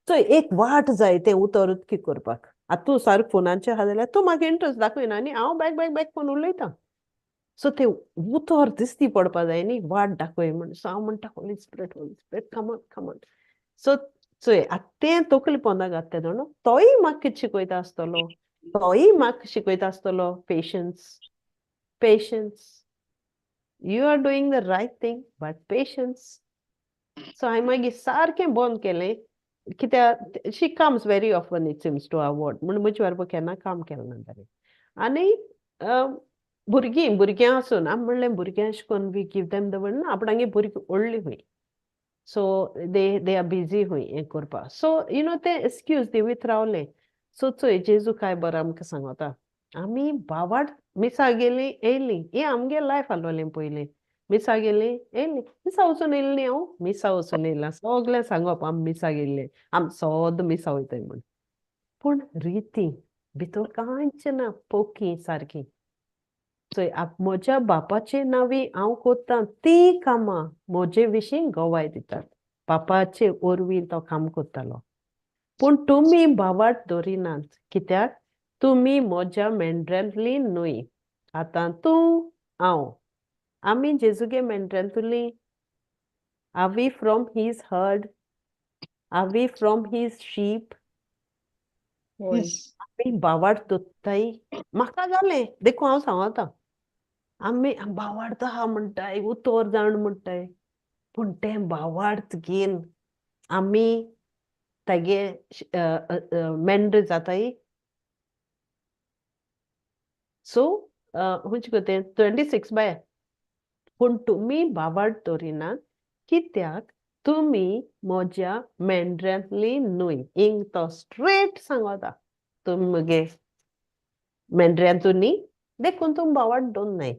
चोय एक वाट जाय तें उतर उक्ती करपाक आतां तूं सारको फोनाचेर आहा जाल्यार तूं म्हाका इंट्रस्ट दाखयना आनी हांव बॅक करून उलयतां सो तें उतर दिसती पडपा जाय न्ही वाट दाखय म्हण सो हांव म्हणटा होली स्पिरीट कमन सो चोय आतां तें तकली पोंदा घातलें जाणा तोय म्हाका कितें शिकयता आसतलो तोय म्हाका शिकयता आसतलो patience you are doing the right thing but patience so हांवें मागीर सारकें बंद केलें कित्याक she comes very often it seems to our word म्हण म्हजे बरोबर केन्ना काम केलें ना ताणें आनी भुरगीं आसून हांवें म्हणलें भुरग्यां अशें करून we give them the word ना आपणागे भुरगीं व्हडलीं खूंय सो दे आर बिजी खूंय हें करपा सो यू नो ते एक्सक्यूज दिवीत रावलें सो चोय जेजू काय बरो आमकां सांगता आमी बावाड मिसा गेलीं येयलीं हें आमगे लायफ आसलोलें पयलीं मिसा गेलीं येयलीं मिसा वचून येयलें न्ही हांव मिसा वचून येयलां सगळें सांगप आमी मिसा गेल्ले आमी सोद्दां मिसा वयताय म्हूण पूण रिती भितर कांयच ना पोकी सारकी चोय म्हज्या बापाचे नांवी हांव कोत्तां तीं कामां म्हजे विशीं गवाय दितात बापाचे वरवीं तो काम कोत्तालो पूण तुमी बावाट दवरिनात कित्याक तुमी म्हज्या मेंढऱ्यांतलीं न्हूय आतां तूं हांव आमी जेजूगे मेंढऱ्यांतलीं are we from his herd are we from his sheep होय Yes. आमी बावाड दोत्ताय म्हाका जालें देखून हांव सांगता आमी बावार्द आहा म्हणटाय उतोर जाण म्हणटाय पूण तें बावार्द घेवन आमी तेगे मेंढर जाताय सो हुंच कोतें 26 बाय पूण तुमी बावार्द दवरिनात कित्याक तुमी म्हज्या मेंढऱ्यांतलीं न्हूय इंग तो स्ट्रेट सांगता तुमी मुगे मेंढऱ्यांतू न्ही देखून तुमी बावार्द दवरनाय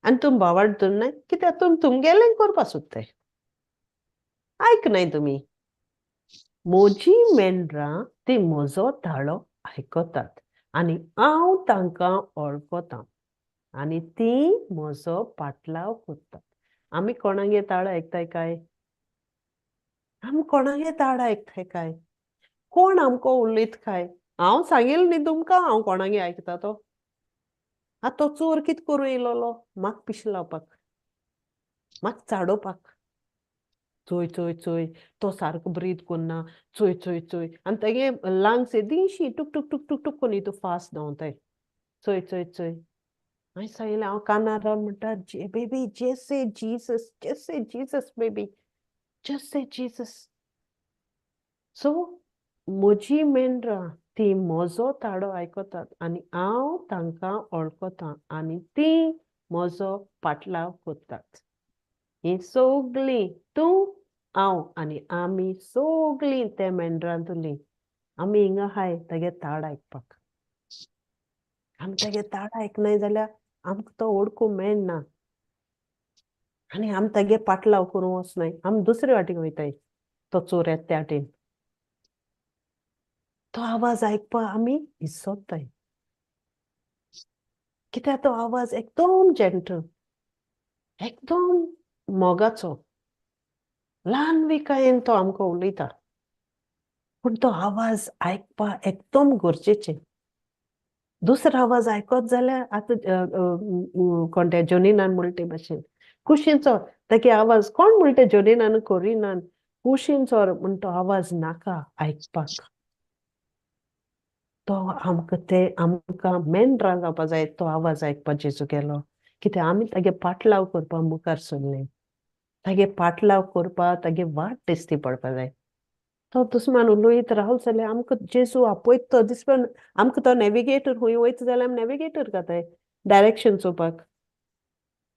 आनी तुमी बावार्द दवरनाय कित्याक तुमी तुमगेलें करपा सोदताय आयकनाय तुमी म्हजी मेंढरां ती म्हजो धाडो आयकतात आनी हांव तांकां वळखतां आनी तीं म्हजो पाटलाव कोत्तात आमी कोणागे ताळो आयकताय काय आमी कोणागे ताळो आयकताय काय कोण आमकां उलयता काय हांव सांगिल्लें न्ही तुमकां हांव कोणागे आयकता तो आतां तो चोर कितें करूं येयलोलो म्हाका पिशें लावपाक म्हाका चाडोवपाक चोय चोय चोय तो सारको ब्रीद कोन्ना चोय चोय चोय आनी तेगे लांग्स येदींशी टूक टूक टूक टूक टूक कोन्न हितू फास्ट धांवताय चोय चोय चोय हांवें सांगिल्लें हांव कानार रावन म्हणटा baby just say Jesus baby just say Jesus so म्हजी मेंढरां ती म्हजो ताडो आयकतात आनी हांव तांकां वळखतां आनी तीं म्हजो पाटलाव कोत्तात हीं सगळीं तूं हांव आनी आमी सगळीं त्या मेंढरांतलीं आमी हिंगा आहाय तेगे ताड आयकपाक आमी तेगे ताड आयकनाय जाल्यार आमकां तो ओडकूंक मेळना आनी आमी तेगे पाटलाव करूं वचनाय आमी दुसरे वाटेन वयताय तो चोर येता त्या वाटेन तो आवाज आयकपा आमी विसरताय कित्याक तो आवाज एकदम जेंटल एकदम मोगाचो ल्हान विकायेन तो आमकां उलयता पूण तो आवाज आयकपा एकदम गरजेचें दुसरो आवाज आयकत जाल्यार आतां कोणत्या जोनिनान म्हणटा ते भाशेन कुशींचो तेगे आवाज कोण म्हणटा जोनिनान कोरिनान कुशींचो म्हण तो आवाज नाका आयकपाक तो आमकां मेंढरां जावपा जाय तो आवाज आयकपा जेजू गेलो कित्याक आमी तेगे पाटलाव करपा मुखार सरले तेगे पाटलाव करपा तेगे वाट दिसती पडपा जाय तो दुस्मान उलयत रावलो जाल्यार आमकां जेजू आपयता तो दिसता आमकां तो नेविगेटर खूंय वयता जाल्यार आमी नेविगेटर घाताय डायरेक्शन चोवपाक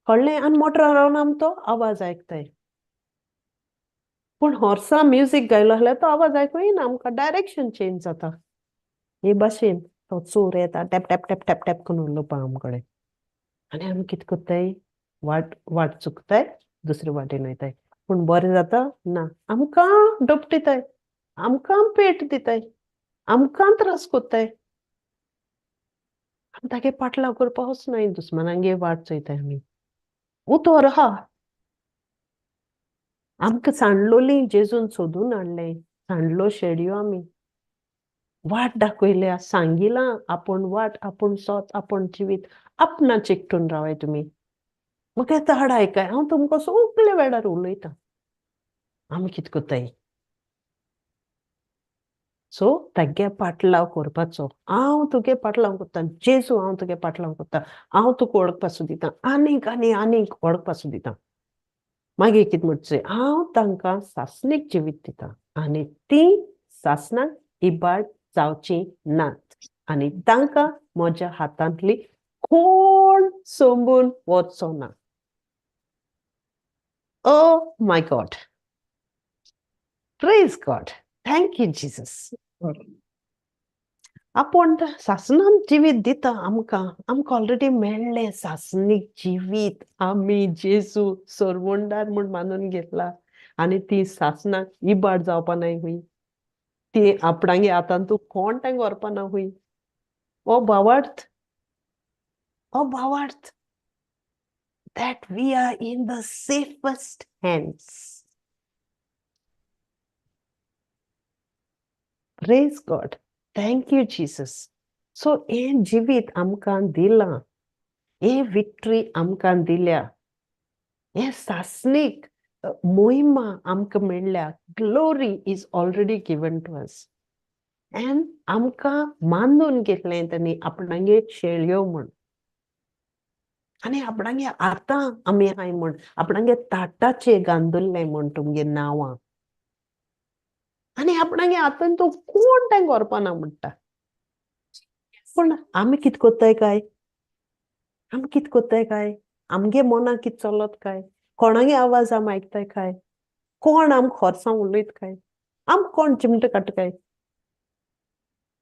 कळ्ळें आनी मोटरान रावन आमी तो आवाज आयकताय पूण हॉर्सा म्युजीक गायलो जाल्यार तो आवाज आयकूं येना आमकां डायरेक्शन चेंज जाता हे भाशेन तो चोर येता tap tap tap tap tap करून उलोवपा आमचे कडेन आनी आमी कितें कोत्ताय वाट चुकताय दुसरे वाटेन वयताय पूण बरें जाता ना आमकां डपटिताय आमकां पेट दिताय आमकां त्रास कोत्ताय आमी तागे पाटलाव करपा वचनाय दुस्मानांगे वाट चोयताय आमी उतोर आहा आमकां सांडलोलीं जेजून सोदून हाडलें सांडलो शेडयो आमी वाट दाखयल्या सांगिलां आपूण वाट आपूण सोत आपूण जिवीत आपणा चिकटून रावाय तुमी म्हाका ताड आयकाय हांव तुमकां सगळे वेळार उलयतां आमी कितें कोत्ताय सो तेगे पाटलाव करपाचो हांव तुगे पाटलाव कोत्तां जेजू हांव तुगे पाटलाव कोत्तां हांव तुका वळखपा सोदितां आनीक आनी आनीक वळखपा सोदितां मागीर कितें म्हणचें हांव तांकां सासणीक जिवीत दितां आनी तीं सासणाक इबाड जावचीं नात आनी तांकां म्हज्या हातांतली कोण सोंबून वचचो ना. Oh my God. Praise God. Thank you, Jesus. आपण सासणान जिवीत दिता आमकां ऑलरेडी मेळ्ळें सासणीक जिवीत. आमी जेजू सोरवोंडार म्हूण मानून घेतला आनी ती सासणाक इबाड जावपा नाय हुंय. ती आपणागे हातांतू कोणटांग व्हरपा ना हुंय. ओ भावार्थ that we are in the safest hands. Praise God. Thank you, Jesus. So, हे जिवीत आमकां दिलां. हे विक्ट्री आमकां दिल्या. हे सासणीक मोहिमा आमकां मेळ्ळ्या. Glory is already given to us. And आमकां मानून घेतलें तांणी आपणागे शेळयो म्हूण. आनी आपणागे आतां आमी हाय म्हूण आपणागे ताटाचेर घालून म्हूण तुमगे नांवां. आनी आपणागे हातान तो कोणटांग व्हरपा ना म्हणटा. पूण आमी कितें कोत्ताय काय? आमगे मनाक कितें चलत काय? कोणागे आवाज आमी आयकताय काय? कोण आम खोर्सां उलयत काय? आम कोण चिमटे काडटा काय?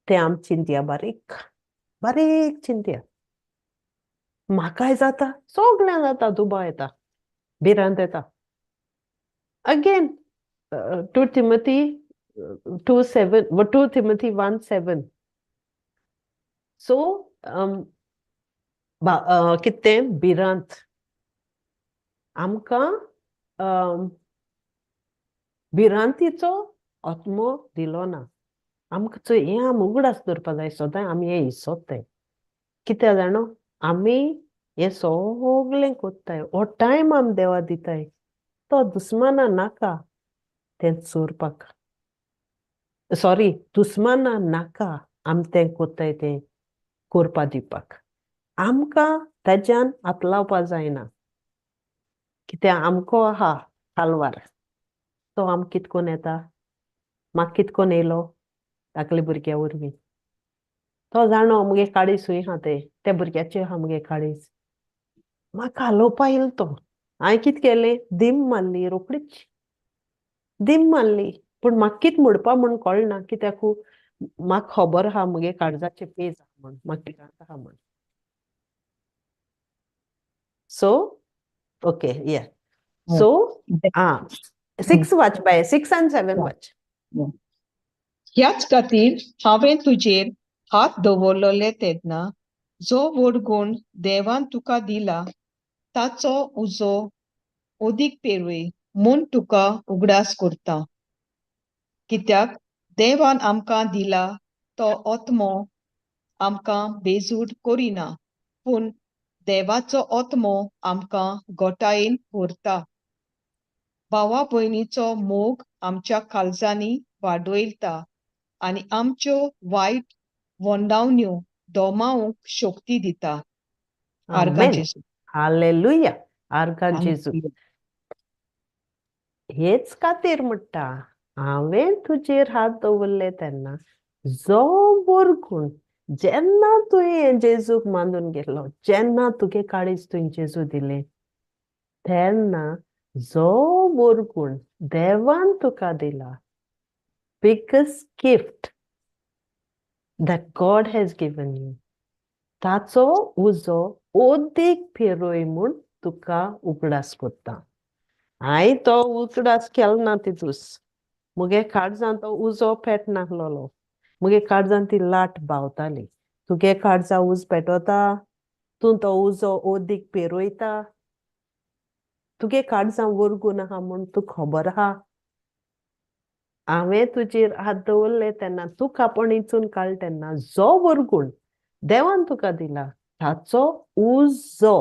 तें आम चिंतया बारीक चिंतया. म्हाकाय जाता, सोगल्यांक जाता, दुबाव येता, भिरांत येता. Again, 2 Timothy 1:7. So, कितें भिरांत. आमकां भिरांतीचो आत्मो दिलो ना. आमकां हें आम उगडास दवरपा जाय सदां आमी हें इसोत्ताय. कित्याक जाणो आमी हें सोगलें कोत्ताय. हो टायम आम देवा दिताय. तो दुस्माना नाका तें चोरपाक. दुस्माना नाका आम तें कोत्ताय तें कोरपा दिवपाक. आमकां ताज्यान हात लावपा जायना. कित्याक आमको आहा कालवार. तो आम कितें कोन्न येता? म्हाका कितें कोन्न येयलो? धाकल्या भुरग्या वरवीं. तो जाणो मुगे काळीज हूंय आहा तें. त्या भुरग्याचेर आहा मुगे काळीज. म्हाका हालोवपा येयलो तो. हांवें कितें केलें? धीम मारली रोकडीच. धीम मारली. पूण म्हाका कितें म्हणपा म्हूण कळना कित्याक म्हाका खबर आहा मुगे काळजाचेर पेज आहा म्हूण. म्हाका भिरांत आहा म्हूण. So, okay, yeah. So, 6 वाच बाय, 6 and 7 वाच. ह्याच खातीर हांवें तुजेर हात दवरलोले तेन्ना जो व्हड गूण देवान तुका दिला ताचो उजो ओदीक पेरय म्हूण तुका उगडास करता. कित्याक देवान आमकां दिला तो आत्मो आमकां बेजूड करिना, पूण देवाचो आत्मो आमकां गोटायेन व्हरता. भावा भयणीचो मोग आमच्या काळजांनी वाडयता आनी आमच्यो वायट वोंडावण्यो दोमावंक शक्ती दिता. आर्गां Amen. जेजू. Hallelujah. आर्गां जेजू. हेच खातीर म्हणटा हांवें तुजेर हात दवरले तेन्ना जो वरगूण जेन्ना तुवें जेजूक मानून घेतलो, जेन्ना तुगे काळीज तुवें जेजू दिलें, तेन्ना जो वरगूण देवान तुका दिला, biggest gift that God has given you, ताचो उजो ओदीक पेरय म्हूण तुका उगडास कोत्ता. हांवें तो उगडास केलो ना तितूस. मुगे काळजान तो उजो पेट नाहलोलो. मुगे काळजान ती लाट भावताली. तुगे काळजा उज पेटोता, तूं तो उजो ओदीक पेरयता. तुगे काळजां वरगून आहा म्हूण तुका खबर आहा. हांवें तुजेर हात दवरले तेन्ना तूं कापणीचून काडले तेन्ना जो वरगूण देवान तुका दिला ताचो उजो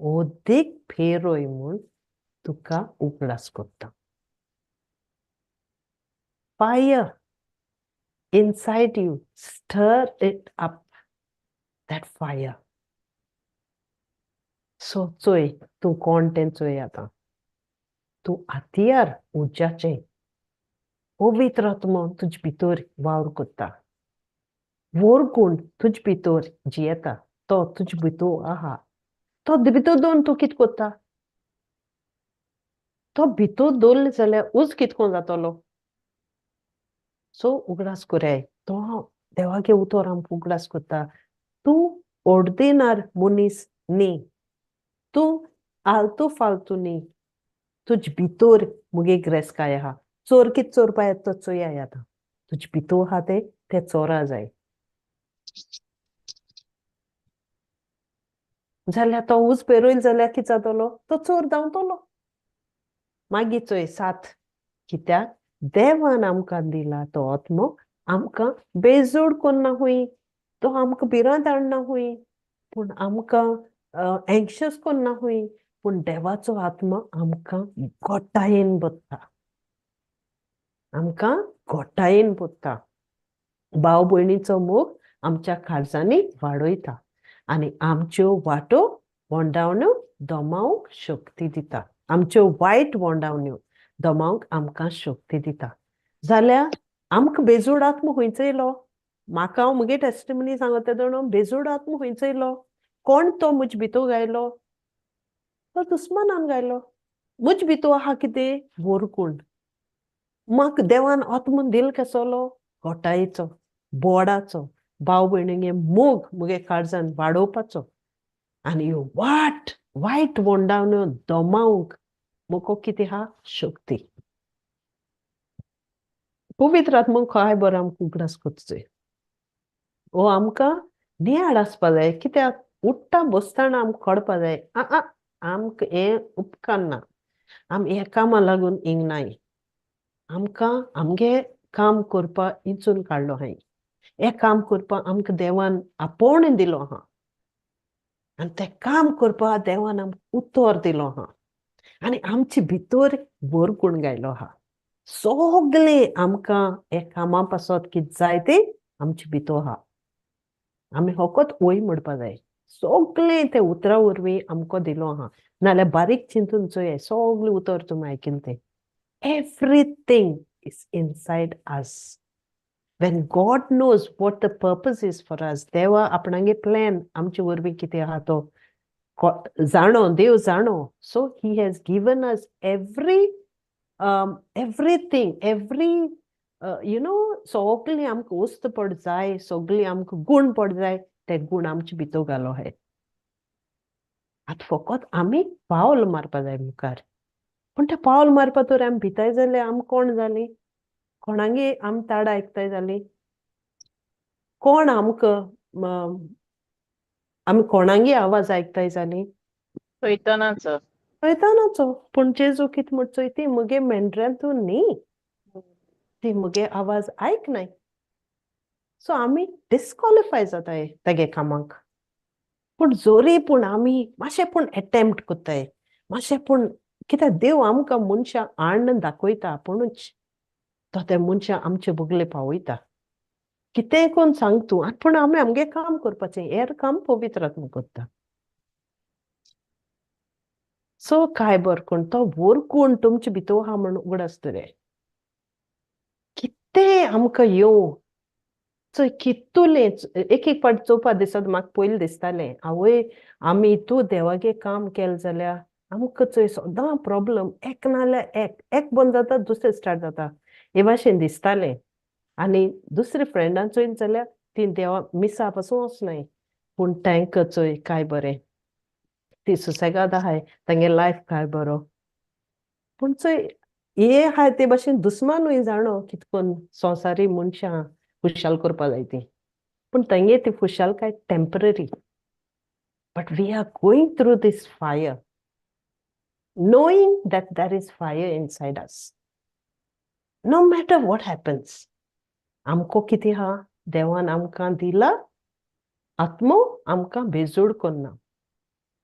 ओदीक पेरय म्हूण तुका उगडास कोत्ता. Fire inside you, stir it up, that fire. So चोय तूं कोण तें चोय आतां. तूं हातियार उज्याचें. पवित्र आत्मा तुजे भितर वावर कोत्ता. वोरगूण तुजे भितर जियेता. तो तुजे भितर आहा. तो भितर दवरून तूं कितें कोत्ता? तो भितर दवरलो जाल्यार उज कितको जातलो? सो उगडास कोराय. तो देवागे उतर आमकां उगडास कोत्ता. तूं ऑर्डिनर मनीस न्ही. तूं आलतू फालतू न्ही. तुजे भितर मुगे ग्रेसकाय आहा. चोर कितें चोरपा येता तो चोयाय आतां. तुजे भितर आहा ते चोरा जाय. जाल्यार तो उज पेरोयल जाल्यार कितें जातलो? तो चोर जावतलो. मागीर चोय सात. कित्याक देवान आमकां दिला तो आत्मो आमकां बेजोड कोन्ना हुंय. तो आमकां भिरांत हाडना हुंय. पूण आमकां एंग्शियस कोन्ना हुंय. पूण देवाचो आत्मा आमकां घोट्टायेन भरता. आमकां घोट्टायेन भरता. भाव भयणीचो मोग आमच्या काळजांनी वाडयता आनी आमच्यो वाटो वोंडावण्यो दोमावंक शक्ती दिता. आमच्यो वायट वोंडावण्यो दोमावंक आमकां शक्ती दिता. जाल्यार आमकां बेजोड आत्मो खंयचो येयलो? म्हाका हांव मुगे टेस्टिमनी सांगता जाणो बेजोड आत्मो खंयचो येयलो? कोण तो म्हजे भितर घायलो? तो दुस्मानान घायलो. म्हजे भितर आहा कितें? वोरगूण. म्हाका देवान आत्मो दिलो केसलो? घोटायेचो, बोडाचो, भाव भयणींगे मोग मुगे काळजान वाडोवपाचो आनी ह्यो वायट वोंडावण्यो दोमावंक मुको कितें आहा? शक्ती. पवित्र आत्मो काय बरो आमकां उगडास कोत्ता. हो आमकां नियाळ आसपा जाय. कित्याक उठ्ठा बसतना आमकां कळपा जाय आमकां हें उपकारना. आमी हे कामा लागून हिंगनाय. आमकां आमगे काम करपा इंचून काडलो हाय. हे काम करपा आमकां देवान आपोवणें दिलो आहा. आनी तें काम करपा देवान आमकां उतर दिलो आहा. आनी आमचे भितर वरगूण घायलो आहा. सोगलें आमकां हे कामा पासत कितें जाय तें आमचे भितर आहा. आमी फकत वय म्हणपा जाय. सोगलें तें उतरा वरवीं आमकां दिलो आहा. नाल्यार बारीक चिंतून चोयाय सोगलें उतर तुमी आयकिन तें. Everything is inside us. When God knows what the purpose is for us, देवा आपणागे प्लॅन आमचे वरवीं कितें आहा तो जाणो, देव जाणो. So he has given us everything, सोगलीं आमकां वस्त पड जाय, सोगलीं आमकां गूण पड जाय, ते गूण आमचे भितर घालो हाय. आतां फकत आमी पावल मारपा जाय मुखार. पूण तें पावल मारपा तर आमी भिताय जाल्यार आमी कोण जालीं? कोणागे आमी ताड आयकताय जालीं? कोण आमकां आमी कोणागे आवाज आयकताय जालीं? सैतानाचो. सैतानाचो. पूण जेजू कितें म्हणचोय ती मुगे मेंढऱ्यांतून न्ही. ती मुगे आवाज आयकनाय. सो आमी डिस्क्वॉलिफाय जाताय तेगे कामाक. पूण जोरी पूण आमी मातशें पूण एटेम्प्ट कोत्ताय. मातशें पूण कित्याक देव आमकां मनशां हाडून दाखयता आपुणूच. तो त्या मनशां आमचे बगले पावयता. कितेंय कोन्न सांग तूं पूण आमी आमगे काम करपाचें. हेर काम पवित्र आत्मा कोत्ता. सो काय बर कोण तो वरगूण तुमचे भितर आहा म्हूण उगडास धराय. कितें आमकां येवं चोय कितुलें एक पाट चोवपा दिसत म्हाका पयलीं दिसतालें आवय आमी हितू देवागे काम केलें जाल्यार आमकां चोय सदां प्रॉब्लम एक नाल्यार एक बंद जाता दुसरें स्टार्ट जाता हे भाशेन दिसतालें. आनी दुसरे फ्रेंडान चोयन जाल्यार ती देवा मिसा पासून वचनाय. पूण तांकां चोय काय बरें. ती सुसेगाद आहाय तांगे लायफ काय बरो. पूण चोय हे आहाय ते भाशेन दुस्मानूय जाणो कितकोन संवसारी मनशां खुशाल करपा जाय ती. पूण तांगे ती खुशालकाय temporary. But we are going through this fire, knowing that there is fire inside us. No matter what happens, आमको कितें आहा? देवान आमकां दिला आत्मो आमकां बेजोड कोन्ना.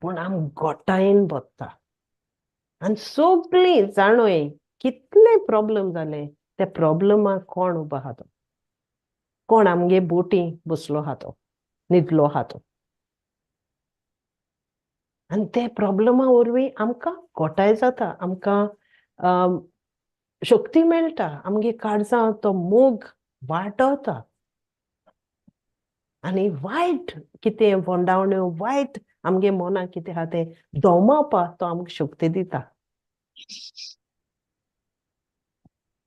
पूण आम घोट्टायेन भरता. आनी सोगलीं जाणोय कितले प्रॉब्लेम जाले त्या प्रॉब्लेमाक कोण उबो आहा तो? कोण आमगे बोटी बसलो आहा तो? न्हिदलो आहा तो? आणि ते प्रॉब्लमा वरवीं आमकां घोटाय जाता, आमकां शक्ती मेळटा, आमगे काळजां तो मोग वाडटा. आनी वायट कितें वोंडावण्यो, वायट आमगे मोनाक कितें आहा तें दोमावपाक तो आमकां शक्ती दिता.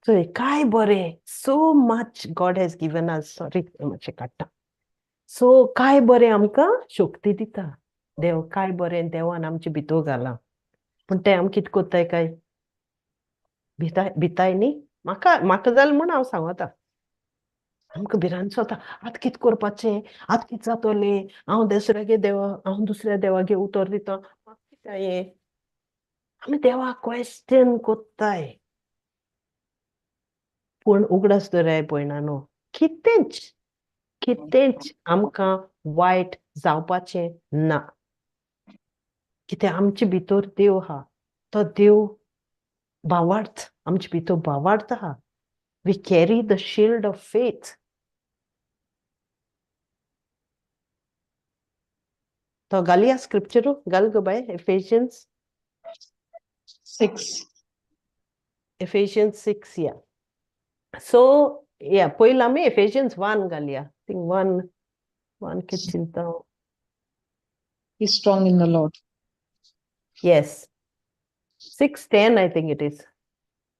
चोय काय बरें, so much God has given us, sorry मातशें काडटा. सो काय बरें आमकां शक्ती दिता. देव काय बरें देवान आमचे भितर घालां. पूण तें आमी कितें कोत्ताय काय? भिताय न्ही? म्हाका जालें म्हूण हांव सांगता. आमकां भिरांत जाता, आतां कितें करपाचें, आतां कितें जातोलें, हांव दुसऱ्या देवागे उतर दितां, म्हाका कितें हें? आमी देवाक क्वेश्चन कोत्ताय. पूण उगडास दोराय पळयना न्हू, कितेंच आमकां वायट जावपाचें ना. कितें आमचे भितर देव आहा, तो देव भावार्थ आमचे भितर भावार्थ आहा. We carry the shield of faith. तो घालया स्क्रिप्चरू, घाल गो बाय, Ephesians 6. 6, या. सो या पयलीं आमी Ephesians 1 घालया. थिंक 1 कितें चिंता. Be strong in the Lord. Yes. 6:10, I think it is.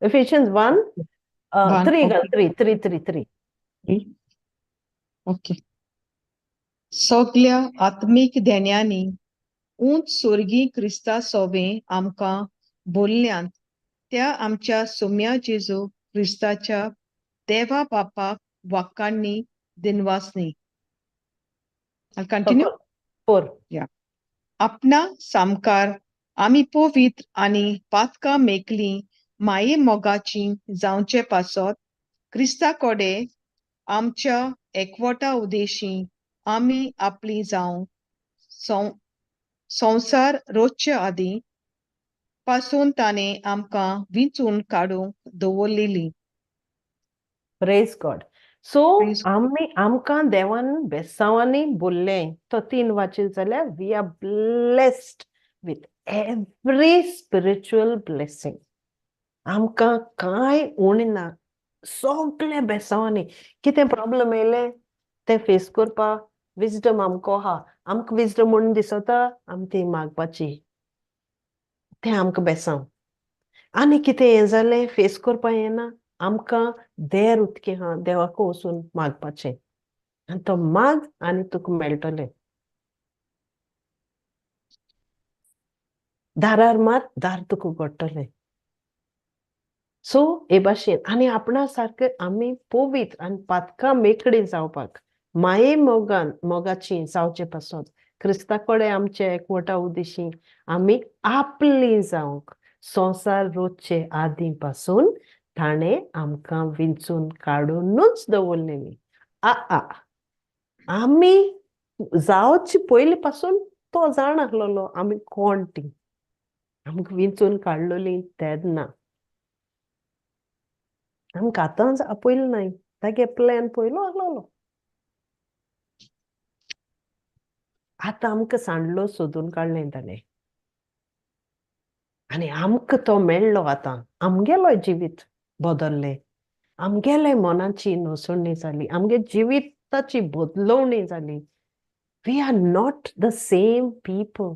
Ephesians 1, 3 okay. घाल, 3. ओके. सगल्या आत्मीक देण्यांनी उंच सुर्गी क्रिस्ता सोबें आमकां बोल्ल्यांत त्या आमच्या सुम्या जेजू क्रिस्ताच्या देवा बापाक वाकांनी दिनवासनी. I'll continue. 4. आपणा सामकार आमी पवित्र आनी पातकां मेकलीं माये मोगाचीं जावचे पासत क्रिस्ता कोडे आमच्या एकवटा उदेशीं आमी आपली जावं संवसार रोजच्या आदीं पासून ताणें आमकां विंचून काडूंक दवरलेली. Praise God. सो Praise आमकां देवान बेसांवांनी बोल्लें, तो 3 वाचीत जाल्यार we are blessed with every spiritual blessing. आमकां कांय उणें ना, सगळे बेसांवांनी. कितें प्रॉब्लेम येयलें तें फेस करपाक विजडम आमकां आहा. आमकां विजडम म्हणून दिसता, आमी ती मागपाची. तें आमकां बेसांव. आनी कितें हें जालें फेस करपा येना, आमकां देर उदकें आहा, देवाक वचून मागपाचें. आनी तो माग आनी तुका मेळटलें. दारार मार, दार तुका उगडटलें. सो हे भाशेन आनी आपणा सारकें आमी पवित्र आनी पातकां मेकळीं जावपाक माये मोगाचीं जावचे पासून क्रिस्ता कडेन आमचे एकवटा उदेशीं आमी आपलीं जावंक संवसार रोजचे आदीं पासून ताणें आमकां विंचून काडूनूच दवरलेलीं. आमी जावचे पयलीं पासून तो जाण आसलोलो आमी कोण तीं. आमकां विंचून काडलोलीं तेन्ना. आमकां आतांच आपयलें नाय, तागे प्लॅन पयलो आसलोलो. आतां आमकां सांडलो सोदून काडलें ताणें. आनी आमकां तो मेळ्ळो आतां. आमगेलोय जिवीत बदल्लें. आमगेले मोनाची नोसोणी जाली. आमगे जिविताची बदलवणी जाली. We are not the same people.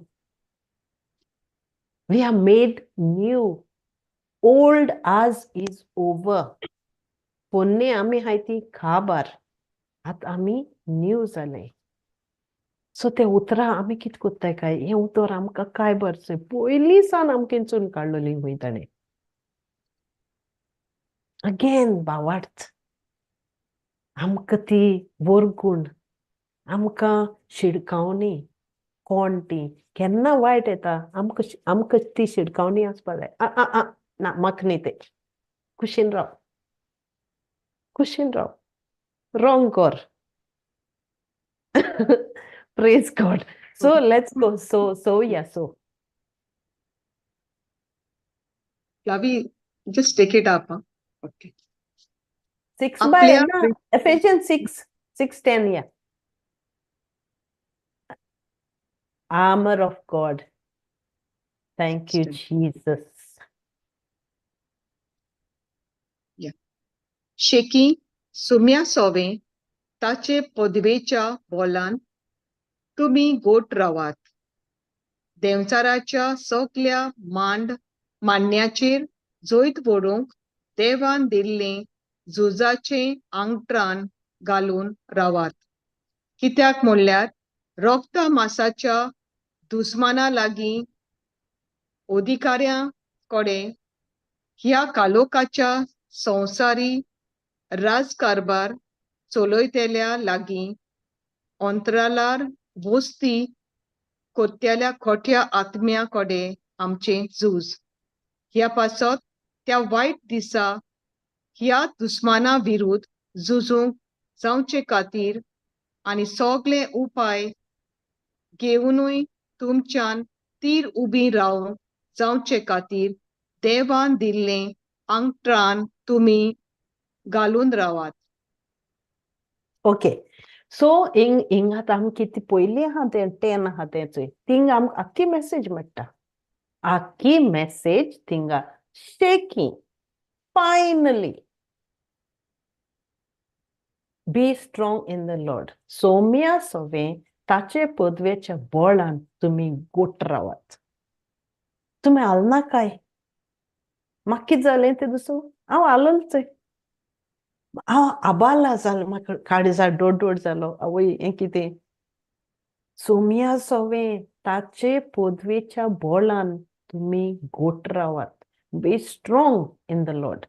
We are made new. Old age is over. पोन्ने आमी हाय ती खाबार. आतां आमी न्यू जाले. सो ते उतरां आमी कितें कोत्ताय काय, हें उतर आमकां काय बरचें पयलीं सावन आमकां विंचून काडलोलीं वय ताणें. अगेन भावार्थ. आमकां ती वरगूण, आमकां शिडकावणी कोण ती. केन्ना वायट येता आमकां ती शिडकावणी आसपा जाय. ना म्हाका न्ही तें. कुशीन राव. रॉंग कर. Praise God. So let's go. So. Lavi, just take it up. Huh? Okay. 6 आपल्या by Ephesians 6:10, yeah. Armor of God. Thank you, Jesus. शेकी सुम्या सोवे ताचे पदवेच्या बोलान तुमी गोट रावात. देंवचाराच्या सगल्या मांडण्याचेर जोईत व्हडूंक देवान दिल्लें झुजाचें आंगत्रान घालून रावात. कित्याक म्हणल्यार रोगता मासाच्या दुस्माना लागीं अधिकाऱ्यां कडेन ह्या कालोकाच्या संवसारी राजकारभार चलयतल्या लागीं अंतराळार वस्ती कोत्तेल्या खोट्या आत्म्या कडेन आमचें झूज. ह्या पासत त्या वायट दिसा ह्या दुस्माना विरुद्ध झुजूंक जावचे खातीर आनी सगळे उपाय घेवनूय तुमच्यान तीर उबीं रावंक जावचे खातीर देवान दिल्लें आंगत्रान तुमी घालून रावात. Okay. So, in आतां किती पयलीं आहा तें 10 आहा तें चोय. थिंग आमकां आख्खी मेसेज मेळटा. आख्खी मेसेज थिंगा शेकी. Finally. Be strong in the Lord. Saumya सोवें ताचे पदवेच्या बोळान तुमी गोट रावात. तुमी आलना काय? म्हाका कितें जालें तें दिसो? हांव आलोलचें. हांव आबाला जालो, म्हाका काळीजार दोड जालो. आवय हें कितें? सोम्या सोवें ताचे पदवेच्या बोळान तुमी गोट रावात. Be strong in the Lord.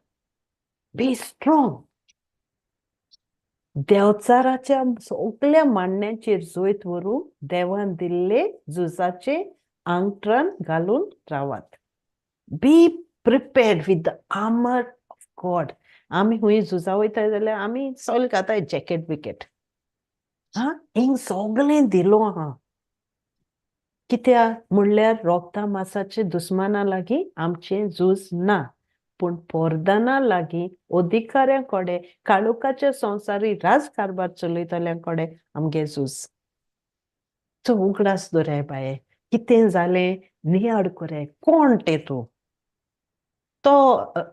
Be strong. देवचाराच्या सगळ्या मांडण्याचेर जोईत व्हरून देवान दिल्ले झुजाचे आंगत्रान घालून रावात. Be prepared with the armor of God. आमी हुंय झुजा वयताय जाल्यार आमी सगळे घाताय जॅकेट बिकेट. हिंग सगळें दिलो आहा. कित्याक म्हणल्यार रोगता मासाचे दुस्माना लागीं आमचें झूज ना. पूण पोरदाना लागीं अधिकाऱ्यां कडेन काळोखाच्या संवसारी राजकारभार चलयतल्यां कडेन आमगे झूज. सो उगडास दवराय बाये. कितें जालें नियाड कोराय. कोण तें तूं? तो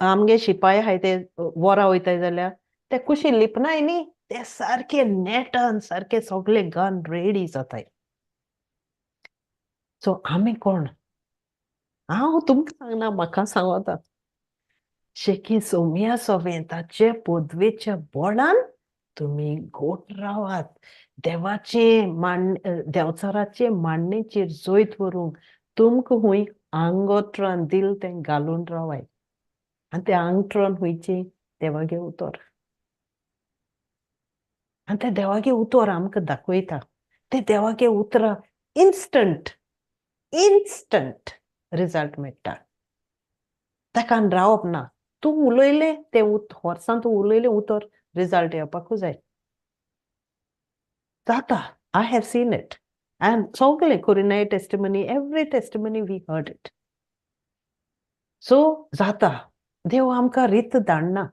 आमगे शिपाई आहाय ते वोरा वयताय जाल्यार ते कुशी लिपनाय न्ही. ते सारके नेटान सारके सगळे गन रेडी जाताय. सो आमी कोण? हांव तुमकां सांगना, म्हाका सांगता. शेकी सोम्या सोवें ताचे पदवेच्या बोळान तुमी गोट रावात. देवचाराचे मांडणेचेर जोईत व्हरूंक तुमकां हुंय आंगोत्रान दिल तें घालून रावाय. आनी तें आंगत्रान हुंयचें देवागे उतर. आनी तें देवागे उतर आमकां दाखयता. तें देवागे उतरां इन्स्टंट रिजल्ट मेळटा. ताका रावप ना. तूं उलयलें तें वर्सान तूं उलयलें उतर रिजल्ट येवपाकू जाय. जाता. I have seen it. And सगळे कोरिनाय testimony, every testimony we heard it. So जाता. देव आमकां रीत धाडना.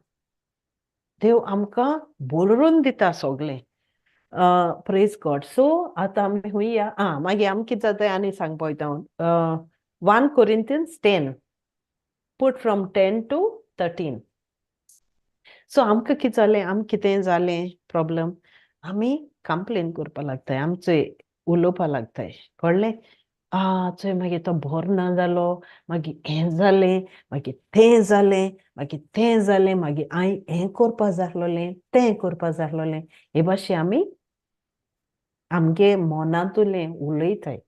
देव आमकां बोलरून दिता सगळें. Praise God. सो आतां आमी हुंय या. मागीर आमी कितें जाताय आनी सांगपा वयता हांव. 1 Corinthians 10. Put from 10 to 13. So आमकां कितें जालें, कितें जालें प्रॉब्लम, आमी कंप्लेन करपा लागताय, आमचे उलोवपा लागताय. कळ्ळें? चोय मागीर तो बरो ना जालो, मागीर हें जालें, मागीर तें जालें, मागीर तें जालें, मागीर हांवें हें करपा जाय आसलोलें, तें करपा जाय आसलोलें. हे भाशे आमी आमगे मनांतुलें उलयताय.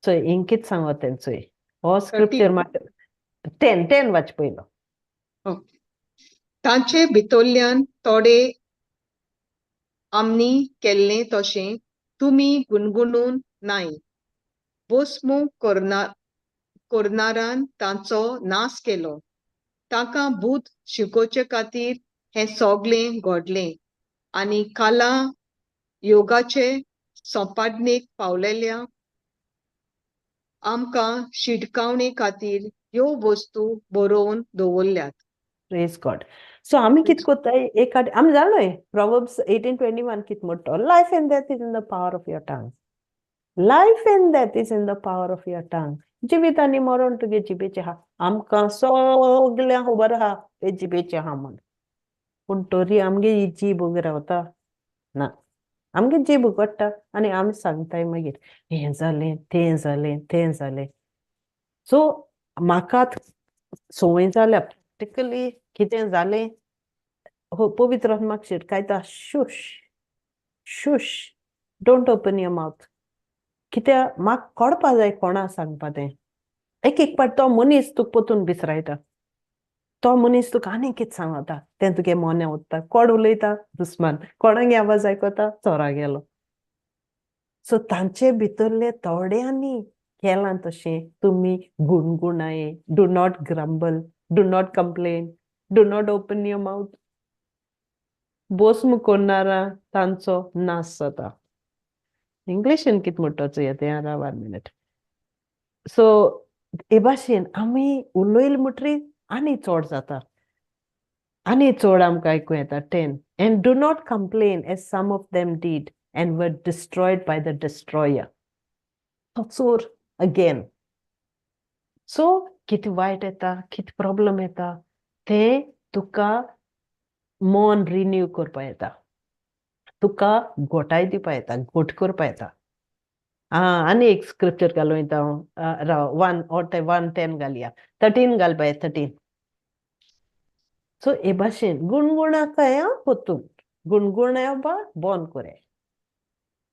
चोय हिंग कितें सांगोता चोय. हो स्क्रिप्चर म्हाका 10 वाच पयलो. तांचे भितरल्यान थोडे आमनी केल्लें तशें तुमी गुणगुणून नाय. भस्म करनारान तांचो नाश केलो. ताका भूत शिकोवचे खातीर हें सगळें घडलें आनी काला योगाचे संपादनेक पावलेल्या आमकां शिटकावणे खातीर ह्यो वस्तू बरोवन दवरल्यात. Praise God. सो आमी कितें कोत्ताय एक आमी जाणोय Proverbs 18:21 कितें म्हणटा. Life end death is in the power of your tongue. Life and death is in the power of your tongue. जिवीत आनी मरण तुगे जिबेचे हा आमकां सगळ्यांक खबर आहा ते जिबेचे हा म्हण पूण तरी आमगे ही जीब उगी रावता ना आमगे जीब उगडटा आनी आमी सांगताय मागीर हें जालें तें जालें सो म्हाका संवय जाल्या प्रॅक्टिकली कितें जालें पवित्र आत्मा म्हाका शिटकायता शूश शूश डोंट ओपन युअर माउथ कित्या म्हाका कळपा जाय कोणा सांगपा तें एक पाट तो मनीस तुका पोतून बिसरायता तो मनीस तुका आनी कितें सांगता तें तुगे मोन्या उत्ता कोण उलयता दुस्मान कोणागे आवाज आयकोता चोरा गेलो सो तांचे भितरले थोड्यांनी केलां तशें तुमी गुणगुणाये do not grumble do not complain do not open your mouth बोसम कोन्नारा तांचो नाश जाता इंग्लिशीन कितें म्हणटोचो येते राव 1 मिनिट सो हे भाशेन आमी उलयले म्हणटरी आनी चड जाता आनी चड आमकां आयकूं येता 10 and do not complain as some of them did and were destroyed by the destroyer चोर again सो कितें वायट येता कितें प्रॉब्लेम येता ते तुका मन रिन्यू करपा येता तुका घोटाय दिवपा येता घोट करपा येता आनी एक स्क्रिप्चर घालूं येता राव 1:10 घालया 13 घाल बाय 13 सो हे भाशेन गुणगुणाकाय पोतून गुणगुणावपा बंद कोरे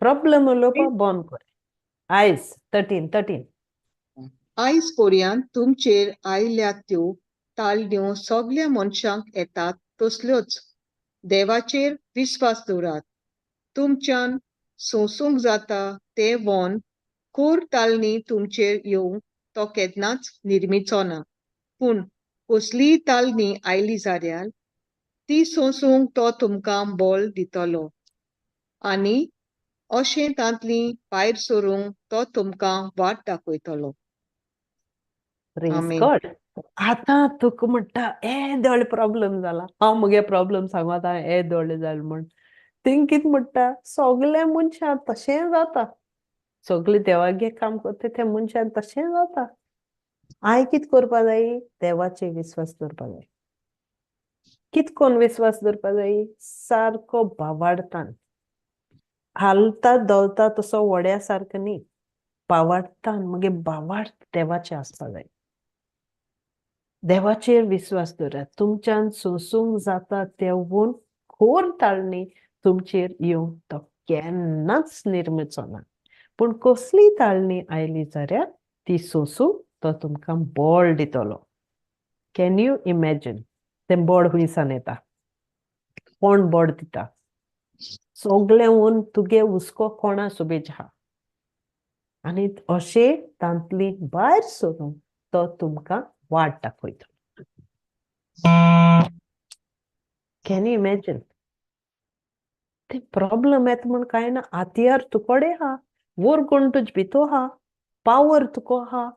प्रॉब्लेम उलोवपा बंद कोरे आयज 13 आयज पर्यंत तुमचेर आयल्या त्यो ताळण्यो सगळ्या मनशांक येतात तसल्योच देवाचेर विस्वास दवरात तुमच्यान सोंसूंक जाता ते वोन खोर ताळणी तुमचेर येवंक तो केन्नाच निर्मिचो ना पूण कसलीय ताळणी आयली जाल्यार ती सोंसूंक तो तुमकां बळ दितलो आनी अशें तांतली भायर सरूंक तो तुमकां वाट दाखयतलो प्रेज Amen. गॉड आतां तुका म्हणटा येदोळे प्रॉब्लेम जाला हांव मुगे प्रॉब्लेम सांगता येदोळे जालें म्हण थिंग कितें म्हणटा सगळे मनशां तशें जाता सगळे देवागे काम करता त्या मनशान तशें जाता हांवें कितें करपा जाय देवाचेर विस्वास दवरपा जाय कितें कोन्न विस्वास दवरपा जाय सारको भावार्थान हालता दवलता तसो वड्या सारको न्ही भावार्थान मगे भावार्थ देवाचे आसपा जाय देवाचेर विस्वास दवरात तुमच्यान सोंसूंक जाता तेवून खोर ताळणी तुमचेर येवंक तो केन्नाच निर्मिचो ना पूण कसली ताळणी आयली जाल्यार ती सोंसूंक तो तुमकां बळ दितलो कॅन यू इमॅजीन तें बळ खुंयसान येता कोण बळ दिता सगळें ऊन तुगे हुस्को कोणा सुबेज आहा आनी अशें तांतली भायर सरूंक तो तुमकां वाट दाखयतलो कॅन यू इमॅजीन ते प्रॉब्लेम येता म्हण कांय ना हातयार तुकोडे आहा वोर कोण तुजे भितो आहा पावर तुको आहा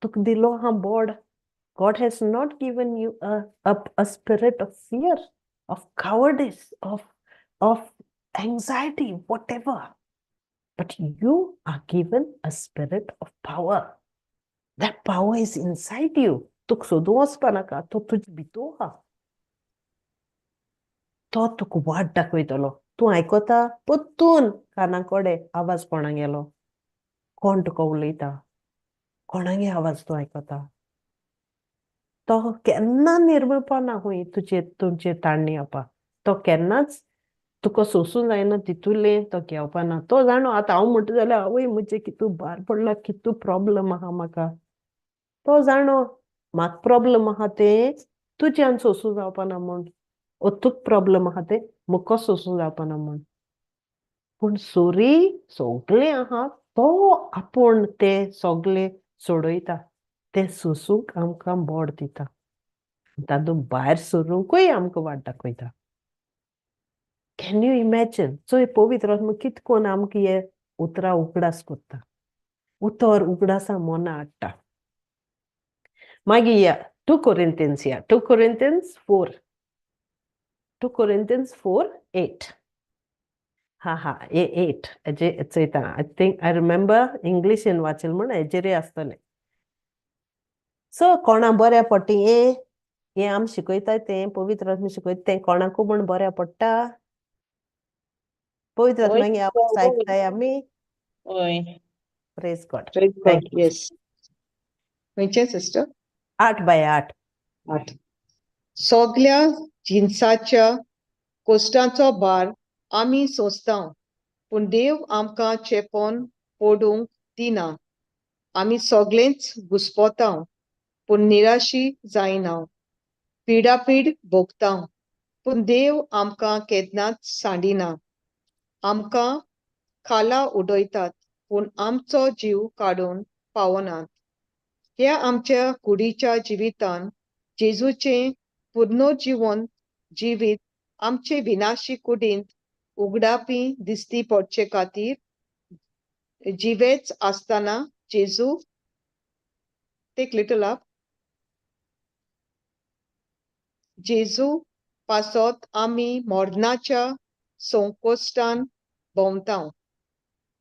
तुका दिलो आहा बळ God has not given you a spirit of fear, of cowardice, of anxiety, whatever. But you are given a spirit of power. That power is inside you. तुक सोदूं वचपा नाका तो तुजे भितू आहा तो तुका वाट दाखयतलो तूं आयकोता पोत्तून काना कोडे आवाज कोणा गेलो कोण तुका उलयता कोणागे आवाज तूं आयकोता तो केन्ना निर्मळपा ना हुंय तुमचे ताळणी येवपा तो केन्नाच तुका सोंसूं जायना तितूले तो घेवपा ना तो जाणो आतां हांव म्हणटा जाल्यार आवय म्हजे कितू भार पडला कितू प्रॉब्लेम आहा म्हाका तो जाणो म्हाका प्रॉब्लेम आहा ते तुज्यान सोंसूं जावपा ना म्हूण तुका प्रॉब्लेम आहा ते मुको सोंसूं जावपा ना म्हूण पूण सोरी सगळें आहा तो आपूण ते सगळे सोडयता ते सोंसूंक आमकां बळ दिता तातूंत भायर सरूंकूय आमकां वाट दाखयता कॅन यू इमॅजीन सो हे पवित्र आत्मा कितें कोन्न आमकां हे उतरां उगडास कोत्ता उतर उगडासा मोना हाडटा मागीर या 2 Corinthians या 2 Corinthians 4:8 हा 8 हेजे चयता आय थिंक आय रिमेंबर इंग्लिशीन वाचिल्लें म्हण हेजेरय आसतलें सो कोणा बऱ्या पडटा हें आमी शिकयता तें पवित्र आत्मा शिकयता तें कोणाकू म्हण बऱ्या पडटा पवित्र होय आत्म्यागे आवाज आयकताय आमी होय praise God Praise God. Thank you Yes. खंयचें सिस्टर 8/8 8 सगल्या जिन्साच्या कोश्टांचो भार आमी सोंसता पूण देव आमकां चेपोन पडूंक दिना आमी सगळेंच घुस्पोता पूण निराशी जायना पिडापीड भोगता पूण देव आमकां केन्नाच सांडिना आमकां खाला उडयतात पूण आमचो जीव काडून पावनात ह्या आमच्या कुडीच्या जिवितान जेजूचें पुनर्जीवन जिवीत आमचे विनाशी कुडींत उगडापी दिसती पडचे खातीर जिवेच आसतना जेजू टेक लिटल अप जेजू पासत आमी मोडनाच्या संकोश्टान भोंवता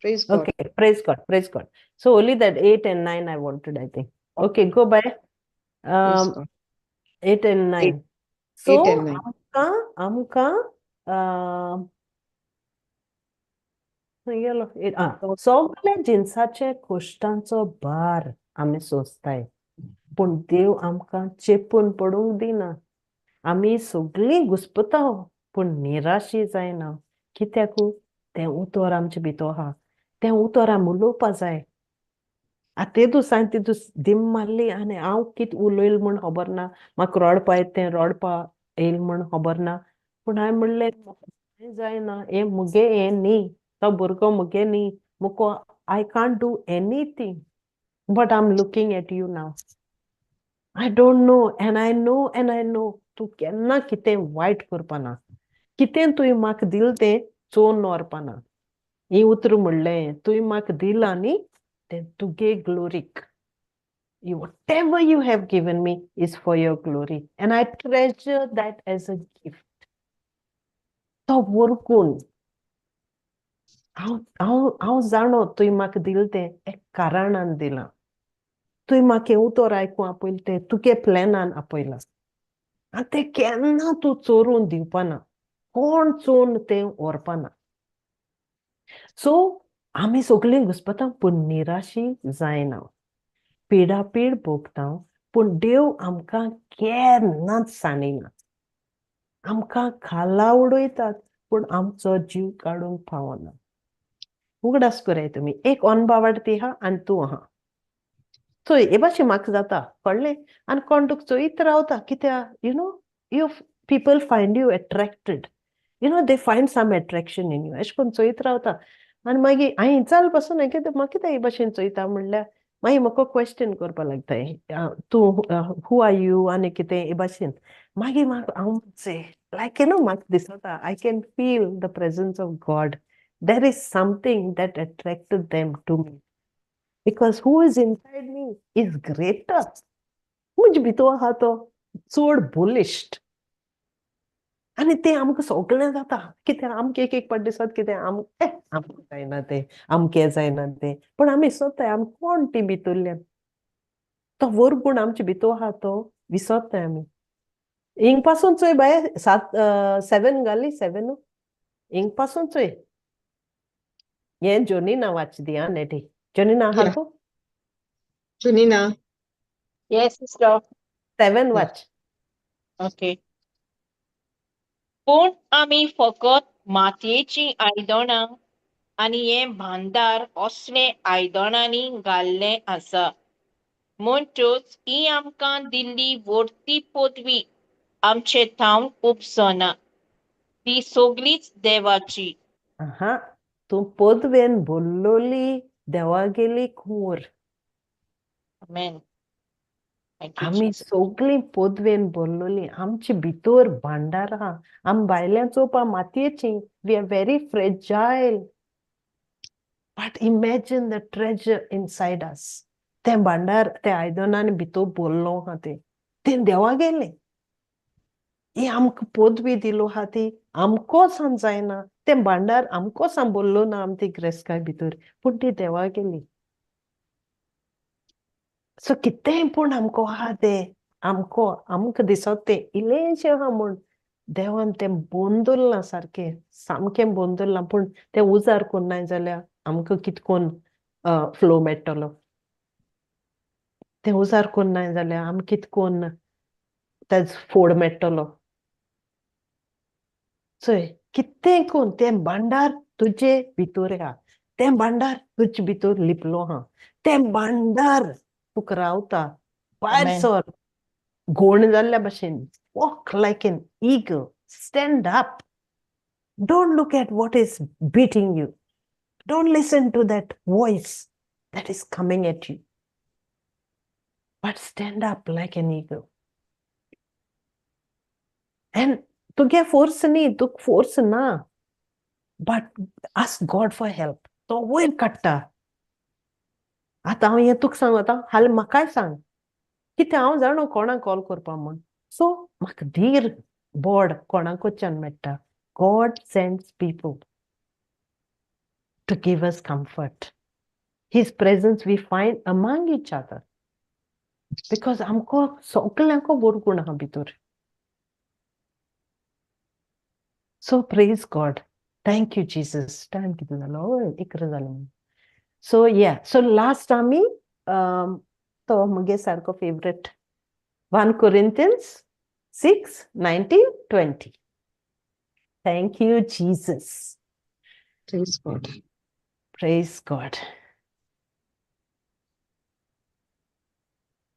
praise God Okay, praise God. So only that 8 and 9 I wanted, I think. Okay, go by praise God 8 and 9. 8 So 8 and 9 आमकां गेलो सगळे जिन्साचे कोश्टांचो भार आमी सोंसताय पूण देव आमकां चेपून पडूंक दिना आमी सगळीं घुस्पता पूण निराशी जायना कित्याक तें उतर आमचे भितर आहा तें उतर आमी उलोवपा जाय तेदूस हांवें तितूस दिम मारली आनी हांव कितें उलयलें म्हूण खबर ना म्हाका रडपा येता रडपा येयलें म्हूण खबर ना पूण हांवें म्हणलें जायना हें मुगे हें न्ही तो भुरगो मुगे न्ही मुको I can't do anything but I am looking at you now I don't know and I know तूं केन्ना कितें वायट करपा ना कितें तुवें म्हाका दिलें तें चोवन व्हरपा ना ही उतर म्हणलें तुवें म्हाका दिलां न्ही तें तुगे ग्लोरीक whatever you have given me is for your glory and I treasure that as a gift तो वरकून हांव जाणो तुवें म्हाका दिलें तें एक कारणान दिलां तुवें म्हाका हें उतर आयकूं आपयलें तें तुगे प्लॅनान आपयलां आनी तें केन्ना तूं चोरून दिवपा ना कोण चोरून तें व्हरपा ना सो आमी सगळीं घुस्पता पूण निराशी जायना पिडापीड भोगता पूण देव आमकां केन्नाच सांडिना आमकां खाला उडयतात पूण आमचो जीव काडूंक पावना उगडास कराय तुमी एक अनबावार्थी आहा आनी तूं आहा चोय हे भाशेन म्हाका जाता कळ्ळें आनी कोण तुका चोयत रावता कित्या you people find you attracted they find some attraction in you अशें करून चोयत रावता आनी मागीर हांवें इंचाल पासून म्हाका कितें हे भाशेन चोयता म्हणल्यार मागीर म्हाका क्वेश्चन करपा लागता तूं हू आर यू आनी कितें हे भाशेन मागीर हांव म्हणचें लायक म्हाका दिसता I can feel the presence of God there is something that attracted them to me because who is inside me is greater मुझ भितर आहा तो चड बुलिश्ट आनी तें आमकां सगळें जाता कितें आमकां एक पाट दिसता कितें आमकां जायना तें आमकें जायना तें पूण आमी विसरताय आमी कोण ती भितरल्यान तो वरगूण आमचे भितर आहा तो विसरताय आमी हिंग पासून चोय बाय 7 घाली 7 हिंग पासून चोय हें जोनीना वाचदी आं नेटी जोनीना आहा Yeah. तूं Junina येस सिस्टर 7 वाच ओके पूण आमी फकत मातयेची आयदनां आनी हे भांडार असले आयदनांनी घाल्लें आसा म्हणटूच ही आमकां दिल्ली व्हडटी पदवी आमचे थावन उपसना ती सगळीच देवाची आहा तूं पदवेन बोल्लोली देवागेली खूर आमेन थँक्यू आमी सगळीं पदवेन बोल्लोली आमचे भितर भांडार आहा आमी भायल्यान चोवपा मातयेची we are very fragile but imagine the treasure inside us तें भांडार ते आयदनांनी भितर बोल्लो आहा तें देवागेलें ही आमकां पदवी दिलो आहा ती आमकोच जायना तें भांडार आमकोच बोल्लो ना आमी ती ग्रेस्काय भितर पूण ती देवा गेली सो कितेंय पूण आमको आहा तें आमकां दिसोता तें इल्लेशें आहा म्हूण देवान तें बोन दवरलां सारकें सामकें बोन दवरलां पूण तें उजार कोन्नाय जाल्यार आमकां कितकोन फ्लो मेळटलो तें उजार कोन्नाय जाल्यार आमी कितकोन तेजो फोड मेळटलो चोय कितेंय कोन्न तें भांडार तुजे भितर आहा तें भांडार तुजे भितर लिपलो आहा तें भांडार तुका रावता भायर Amen. सर घोण जाल्ल्या भाशेन walk like an eagle stand up don't look at what is beating you don't listen to that voice that is coming at you but stand up like an eagle and तुगे फोर्स न्ही तुका फोर्स ना but ask God for help तो वयर काडटा आतां हांव हें तुका सांगता हाल म्हाकाय सांग कितें हांव जाणो कोणाक कॉल करपा म्हूण सो म्हाका धीर बोड कोणाकोच्यान मेळटा God sends people to give us comfort his presence we find among each other because आमको सगल्यांको बरगूण आहा भितर so praise God thank you Jesus time कितें जालो हय 11 जालो सो या सो लास्ट आमी तो म्हगे सारको favourite 1 Corinthians 6:19-20 Thank you, Jesus. Praise God. Praise God.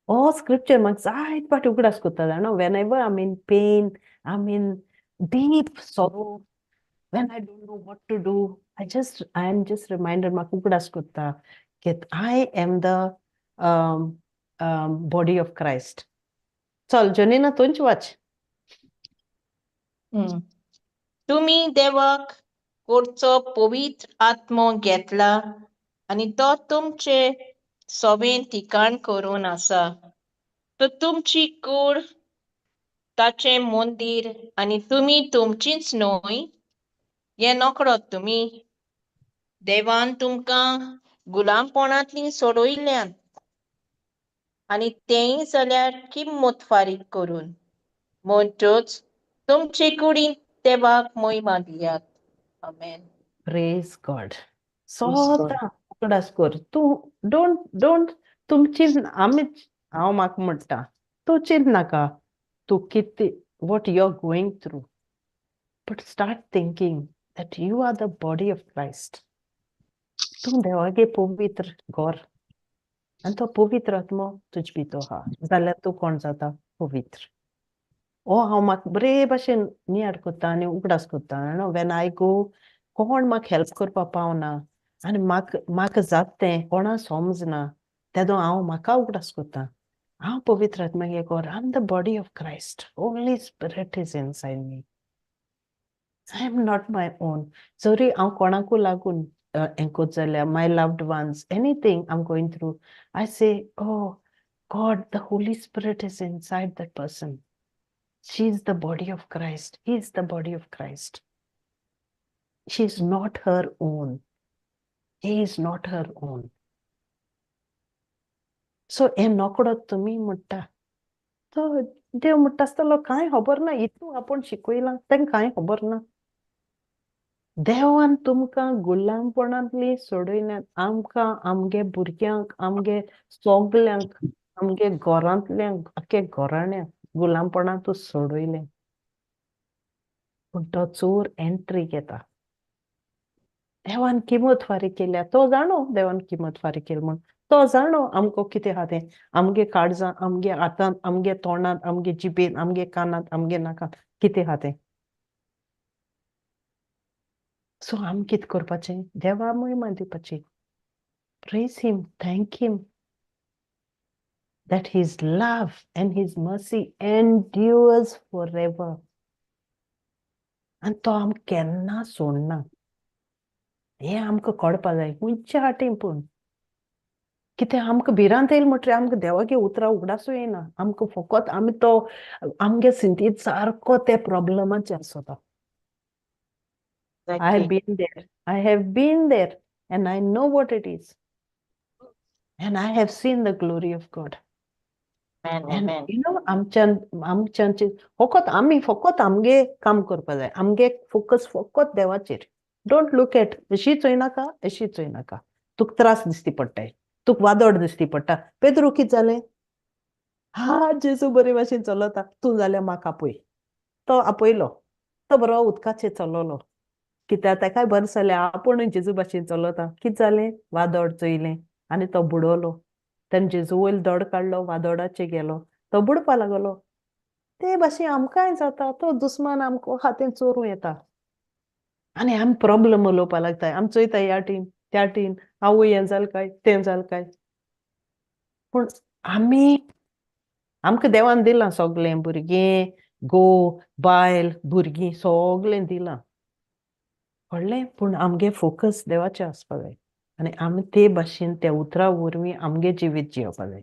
Oh, scripture म्हाका जायत पाटी उगडास कोत्ता जाणो whenever I'm in pain, I'm in deep sorrow, when I don't know what to do, I am just reminded म्हाका उगडास कोत्ता that I am the body of Christ. चल जोनिना तुंच वाच तुम्ही देवाक कोरचो पवित्र आत्मो घेतला आणि तो तुमचे सोबेन ठिकाण करून आसा तो तुमची कूड ताचे मंदिर आणि तुम्ही तुमचीच न्हय हे नकळत तुम्ही देवान तुमकां गुलामपणांतली सोडयल्यान आणि तेय जाल्यार किंमत फारीक करून म्हणटच तुमचे कुडीन देवाक महिमा दियात आमेन Praise God. Praise God. सोदां उगडास कोर तूं डोंट तुमची आमीच हांव म्हाका म्हणटा तूं चिंत नाका तूं कितें what you're going through but start thinking that you are the body of Christ. तूं देवागे पवित्र घोर आनी तो पवित्र आत्मो तुजे भितर आहा जाल्यार तूं कोण जाता पवित्र ओ हांव म्हाका बरे भाशेन नियाड कोत्ता आनी उगडास कोत्ता जाणा वेन आय गो कोण म्हाका हेल्प करपा पावना आनी म्हाका जाता तें कोणा समजना तेदो हांव म्हाका उगडास कोत्ता हांव पवित्र आत्म्यागे घोर I am the body of Christ Holy Spirit is inside me I am not my own जरी हांव कोणाकू लागून हें कोत जाल्यार my loved ones anything I am going through I say oh God the Holy Spirit is inside that person She is the body of Christ. He is the body of Christ. She is not her own. He is not her own. So, हे नकडत तुम्ही म्हणटा तो देव म्हणटा आसतलो कांय खबर ना हितू आपण शिकयलां तांकां कांय खबर ना देवान तुमकां गुलामपणांतली सोडयल्यात आमकां आमगे भुरग्यांक आमगे सगल्यांक आमगे घरांतल्यांक आख्खे घराण्यांक गुलामपणांतूं सोडयलें पूण तो चोर एंट्री घेता देवान किंमत फारीक केल्या तो जाणो देवान किंमत फारीक केली म्हूण तो जाणो आमको कितें आहा तें आमगे काळजांत आमगे हातांत आमगे तोंडांत आमगे जिबेंत आमगे कानांत आमगे नाकांत कितें आहा तें सो आमी कितें करपाचें देवा महिमा दिवपाची praise him thank him that his love and his mercy endures forever. आनी तो आमकां केन्ना सोडना हें आमकां कळपा जाय खंयच्या वाटेन पूण कितें आमकां भिरांत येयली म्हणटरी आमकां देवागे उतरां उगडासूं येयना आमकां फकत आमी तो आमगे सिंथीत सारको त्या प्रॉब्लमाचेर आसता I have been there and I know what it is. And I have seen the glory of God. Amen. And Amen. you know, आमच्यांचे फकत आमगे काम करपा जाय. आमगे फोकस फकत देवाचेर. डोंट लूक एट अशी चोयनाका. तुका त्रास दिसती पडटाय. तुका वादोड दिसती पडटा. पेद्रू कितें जालें? हा जेजू बरे भाशेन चलता. तूं जाल्यार म्हाका आपय. तो आपयलो. तो बरो उदकाचेर चललो. कित्याक ताकाय बरें जालें आपूण जेजू भाशेन चलता. कितें जालें? वादोड चोयलें आनी तो बुडवलो. ताणें जेजू वयर दोड काडलो, वादोडाचेर गेलो. तो बुडपा लागलो. ते भाशेन आमकांय जाता. तो दुस्मान आमकां हातीन चोरूं येता. आनी आमी प्रॉब्लेम उलोवपा लागताय. आमी चोयताय ह्या टीन, त्या टीन. आवय हें जालें काय, तें जालें काय. पूण आमकां देवान दिलां सगळें. भुरगीं, घोव, बायल, भुरगीं सगळें दिलां. कळ्ळें? पूण आमगे फोकस देवाचेर आसपा जाय. आनी आमी ते भाशेन त्या उतरा वरवीं आमगे जिवीत जियोपा जाय.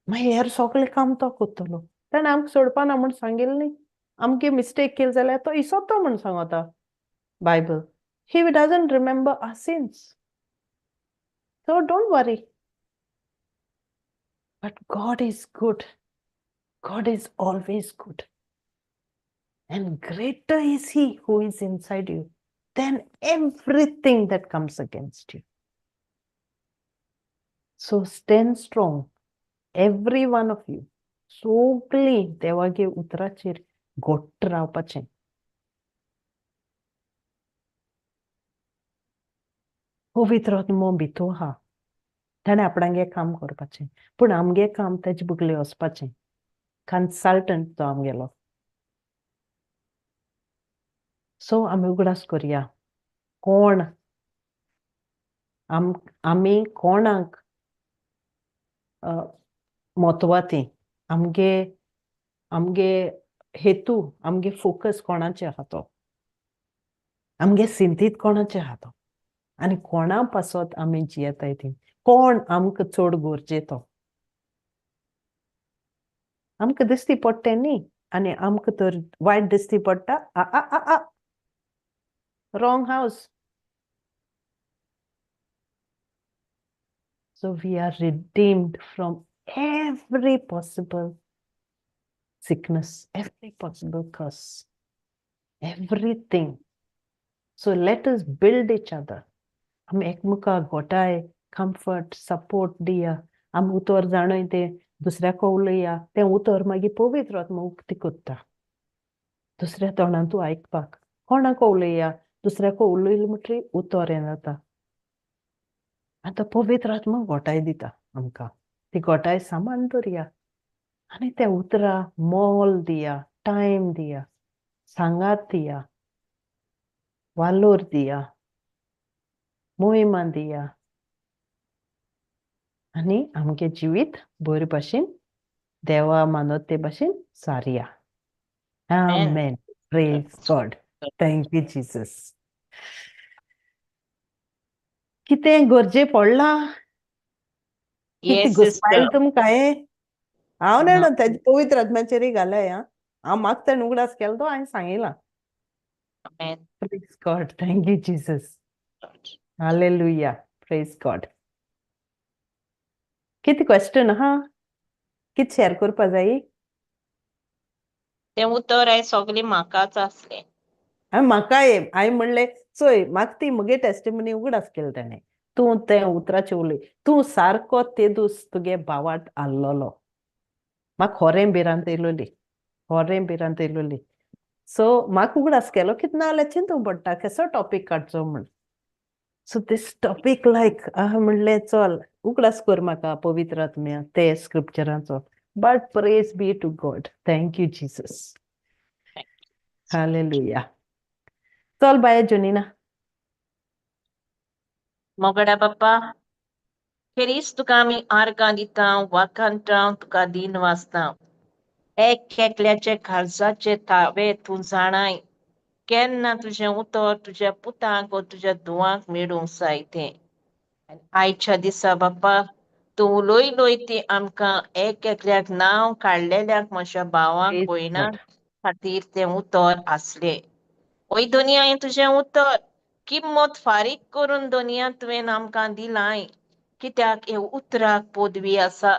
मागीर हेर सगळें काम तो कोत्तलो. ताणें आमकां सोडपाना म्हूण सांगिल्लें न्ही. आमगे मिस्टेक केली जाल्यार तो इसोता म्हूण सांगता Bible. He doesn't remember our sins. So don't worry. But God is good. God is always good. And greater is He who is inside you than everything that comes against you. So stand strong, every one of you. सगळीं देवागे उतराचेर घोट्ट रावपाचें. पवित्र आत्मो भितू आहा. ताणें आपणागे काम करपाचें. पूण आमगे काम तेजे बुगले वचपाचें. कन्सल्टंट तो आमगेलो. सो आमी उगडास करया. कोण आमी कोणाक म्हत्वाचें. आमगे हेतू, आमगे फोकस कोणाचेर आहा तो. आमगे सिंतीत कोणाचेर आहा तो. आनी कोणा पासत आमी जियेताय तीं. कोण आमकां चड गरजेचो. आमकां दिसती पडटा न्ही. आनी आमकां तर वायट दिसती पडटा. Wrong house. So we are redeemed from every possible sickness, every possible curse, everything. So let us build each other. आमी एकमुका घोटाय, comfort, support दिया. आमी उतर जाणय ते दुसऱ्याक उलया. तें उतर मागीर पवित्र आत्मा उक्ती कोत्ता. दुसऱ्या तोंडान तूं आयकपाक. कोणाक उलया. दुसऱ्याक उलयलें म्हणटरी उतर हें जाता. आनी तो पवित्र आत्मा घोटाय दिता आमकां. ती घोटाय सांबाळून दवरया. आनी त्या उतरा मोल दिया, टायम दिया, सांगात दिया, वालोर दिया, मोहिमा दिया. आनी आमगे जिवीत बरे भाशेन देवा मानत ते भाशेन सारया. Amen. Praise God. Thank you, Jesus. कितें गरजे पडला? कितें Yes, घुस्पायल sister. तुमकां हांव No. न्हू तेजे पवित्र आत्म्याचेरय घालय हांव मागता उगडास केलो तो हांवें सांगिलां. Amen. Praise God. Thank you, Jesus. Hallelujah. Praise God. कितें क्वेश्चन आहा? कितें शेअर करपा जायी? तें उतर हांवें सगळें म्हाकाच आसलें. हांवें म्हणलें चोय म्हाका ती म्हगे टेस्टिमनी उगडास केली ताणें. तूं तें उतराचें उलय. तूं सारको ते दीस तुगे भावार्थ आसलोलो. म्हाका खोरें भिरांत येयलोली. सो म्हाका उगडास केलो कितें ना जाल्यार चिंतूंक पडटा केसो टॉपीक काडचो म्हूण. सो दिस टॉपीक लायक म्हणलें चल उगडास कर म्हाका पवित्र आत्म्या ते स्क्रिप्चराचो. But praise be to God. Thank you Jesus. Hallelujah. चल बाय जोनिना. मोगडा बाप्पा, खेरीस तुका आमी आर्गां दिता, वाखाणटा, तुका दिन वाचता. एकल्याच्या काळजाचे तावे तूं जाणाय. केन्ना तुजें उतर तुज्या पुताक वा तुज्या धुवांक मेळूंक जाय तें. आयच्या दिसा बाप्पा तूं उलोय ती आमकां एकल्याक नांव काडलेल्याक म्हज्या भावांक Praise भयणा God. खातीर तें उतर आसलें. ओय दुनिया तुजें उतर किंमत फारीक करून दुनिया तुवें आमकां दिलाय. कित्याक हे उतराक पदवी आसा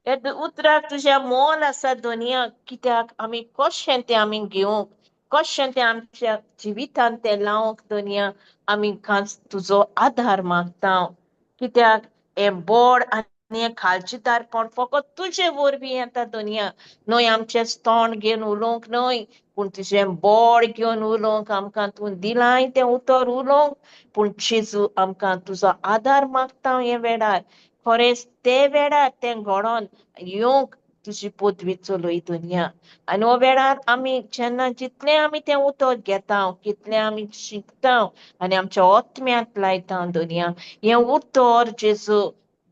हे उतराक तुझ्या मोल आसा दुनियाक कित्याक आमी कशें तें आमी घेवंक कशें तें आमच्या जिवितांत तें लावंक दुनिया आमी तुजो आधार मागता कित्याक हे बोड आनी हे खालचे तारपण फकत तुजे वरवीं येता दुनिया न्हय आमचें तोंड घेवन उलोवंक न्हय पूण तुजें बोड घेवन उलोवंक आमकां तूं दिलाय तें उतर उलोवंक पूण जेजू आमकां तुजो आधार मागता हे वेळार खरेंच ते वेळार तें घडोवन येवंक तुजी पदवी चलय दुनिया आनी हो वेळार आमी जेन्ना जितलें आमी तें उतर घेता कितलें आमी शिकता आनी आमच्या आत्म्यांत लायता दुनिया हें उतर जेजू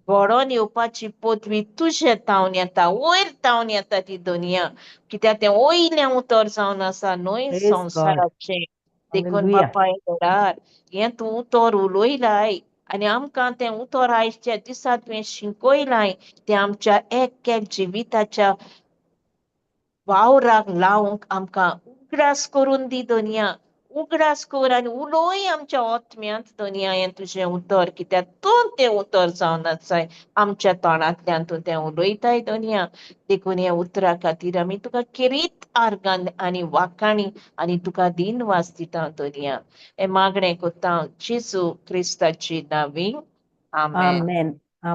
घडोवन येवपाची पदवी तुजे तावन येता वयर तावन येता ती दुनिया कित्याक तें वयलें उतर जावन आसा न्हय Praise God. संवसाराचें देखून Hallelujah. बापा हे घरार हें तूं उतर उलोयलाय आनी आमकां तें उतर आयच्या दिसा तुवें शिकयलाय तें आमच्या एक एक जिविताच्या वावराक लावंक आमकां उगडास करून दी दुनिया उगडास कर आनी उलोय आमच्या आत्म्यांत दुनिया हें तुजें उतर कित्याक तूं तें उतर जावन आसाय आमच्या तोंडांतल्यान तूं तें उलयताय दुनिया देखून हे उतरा खातीर आमी तुका किरीत आर्गां आनी वाखाणी आनी तुका दिनवास दिता दुनिया हे मागणें कोत्ता जेजू क्रिस्ताची नांवीं आमेन Amen.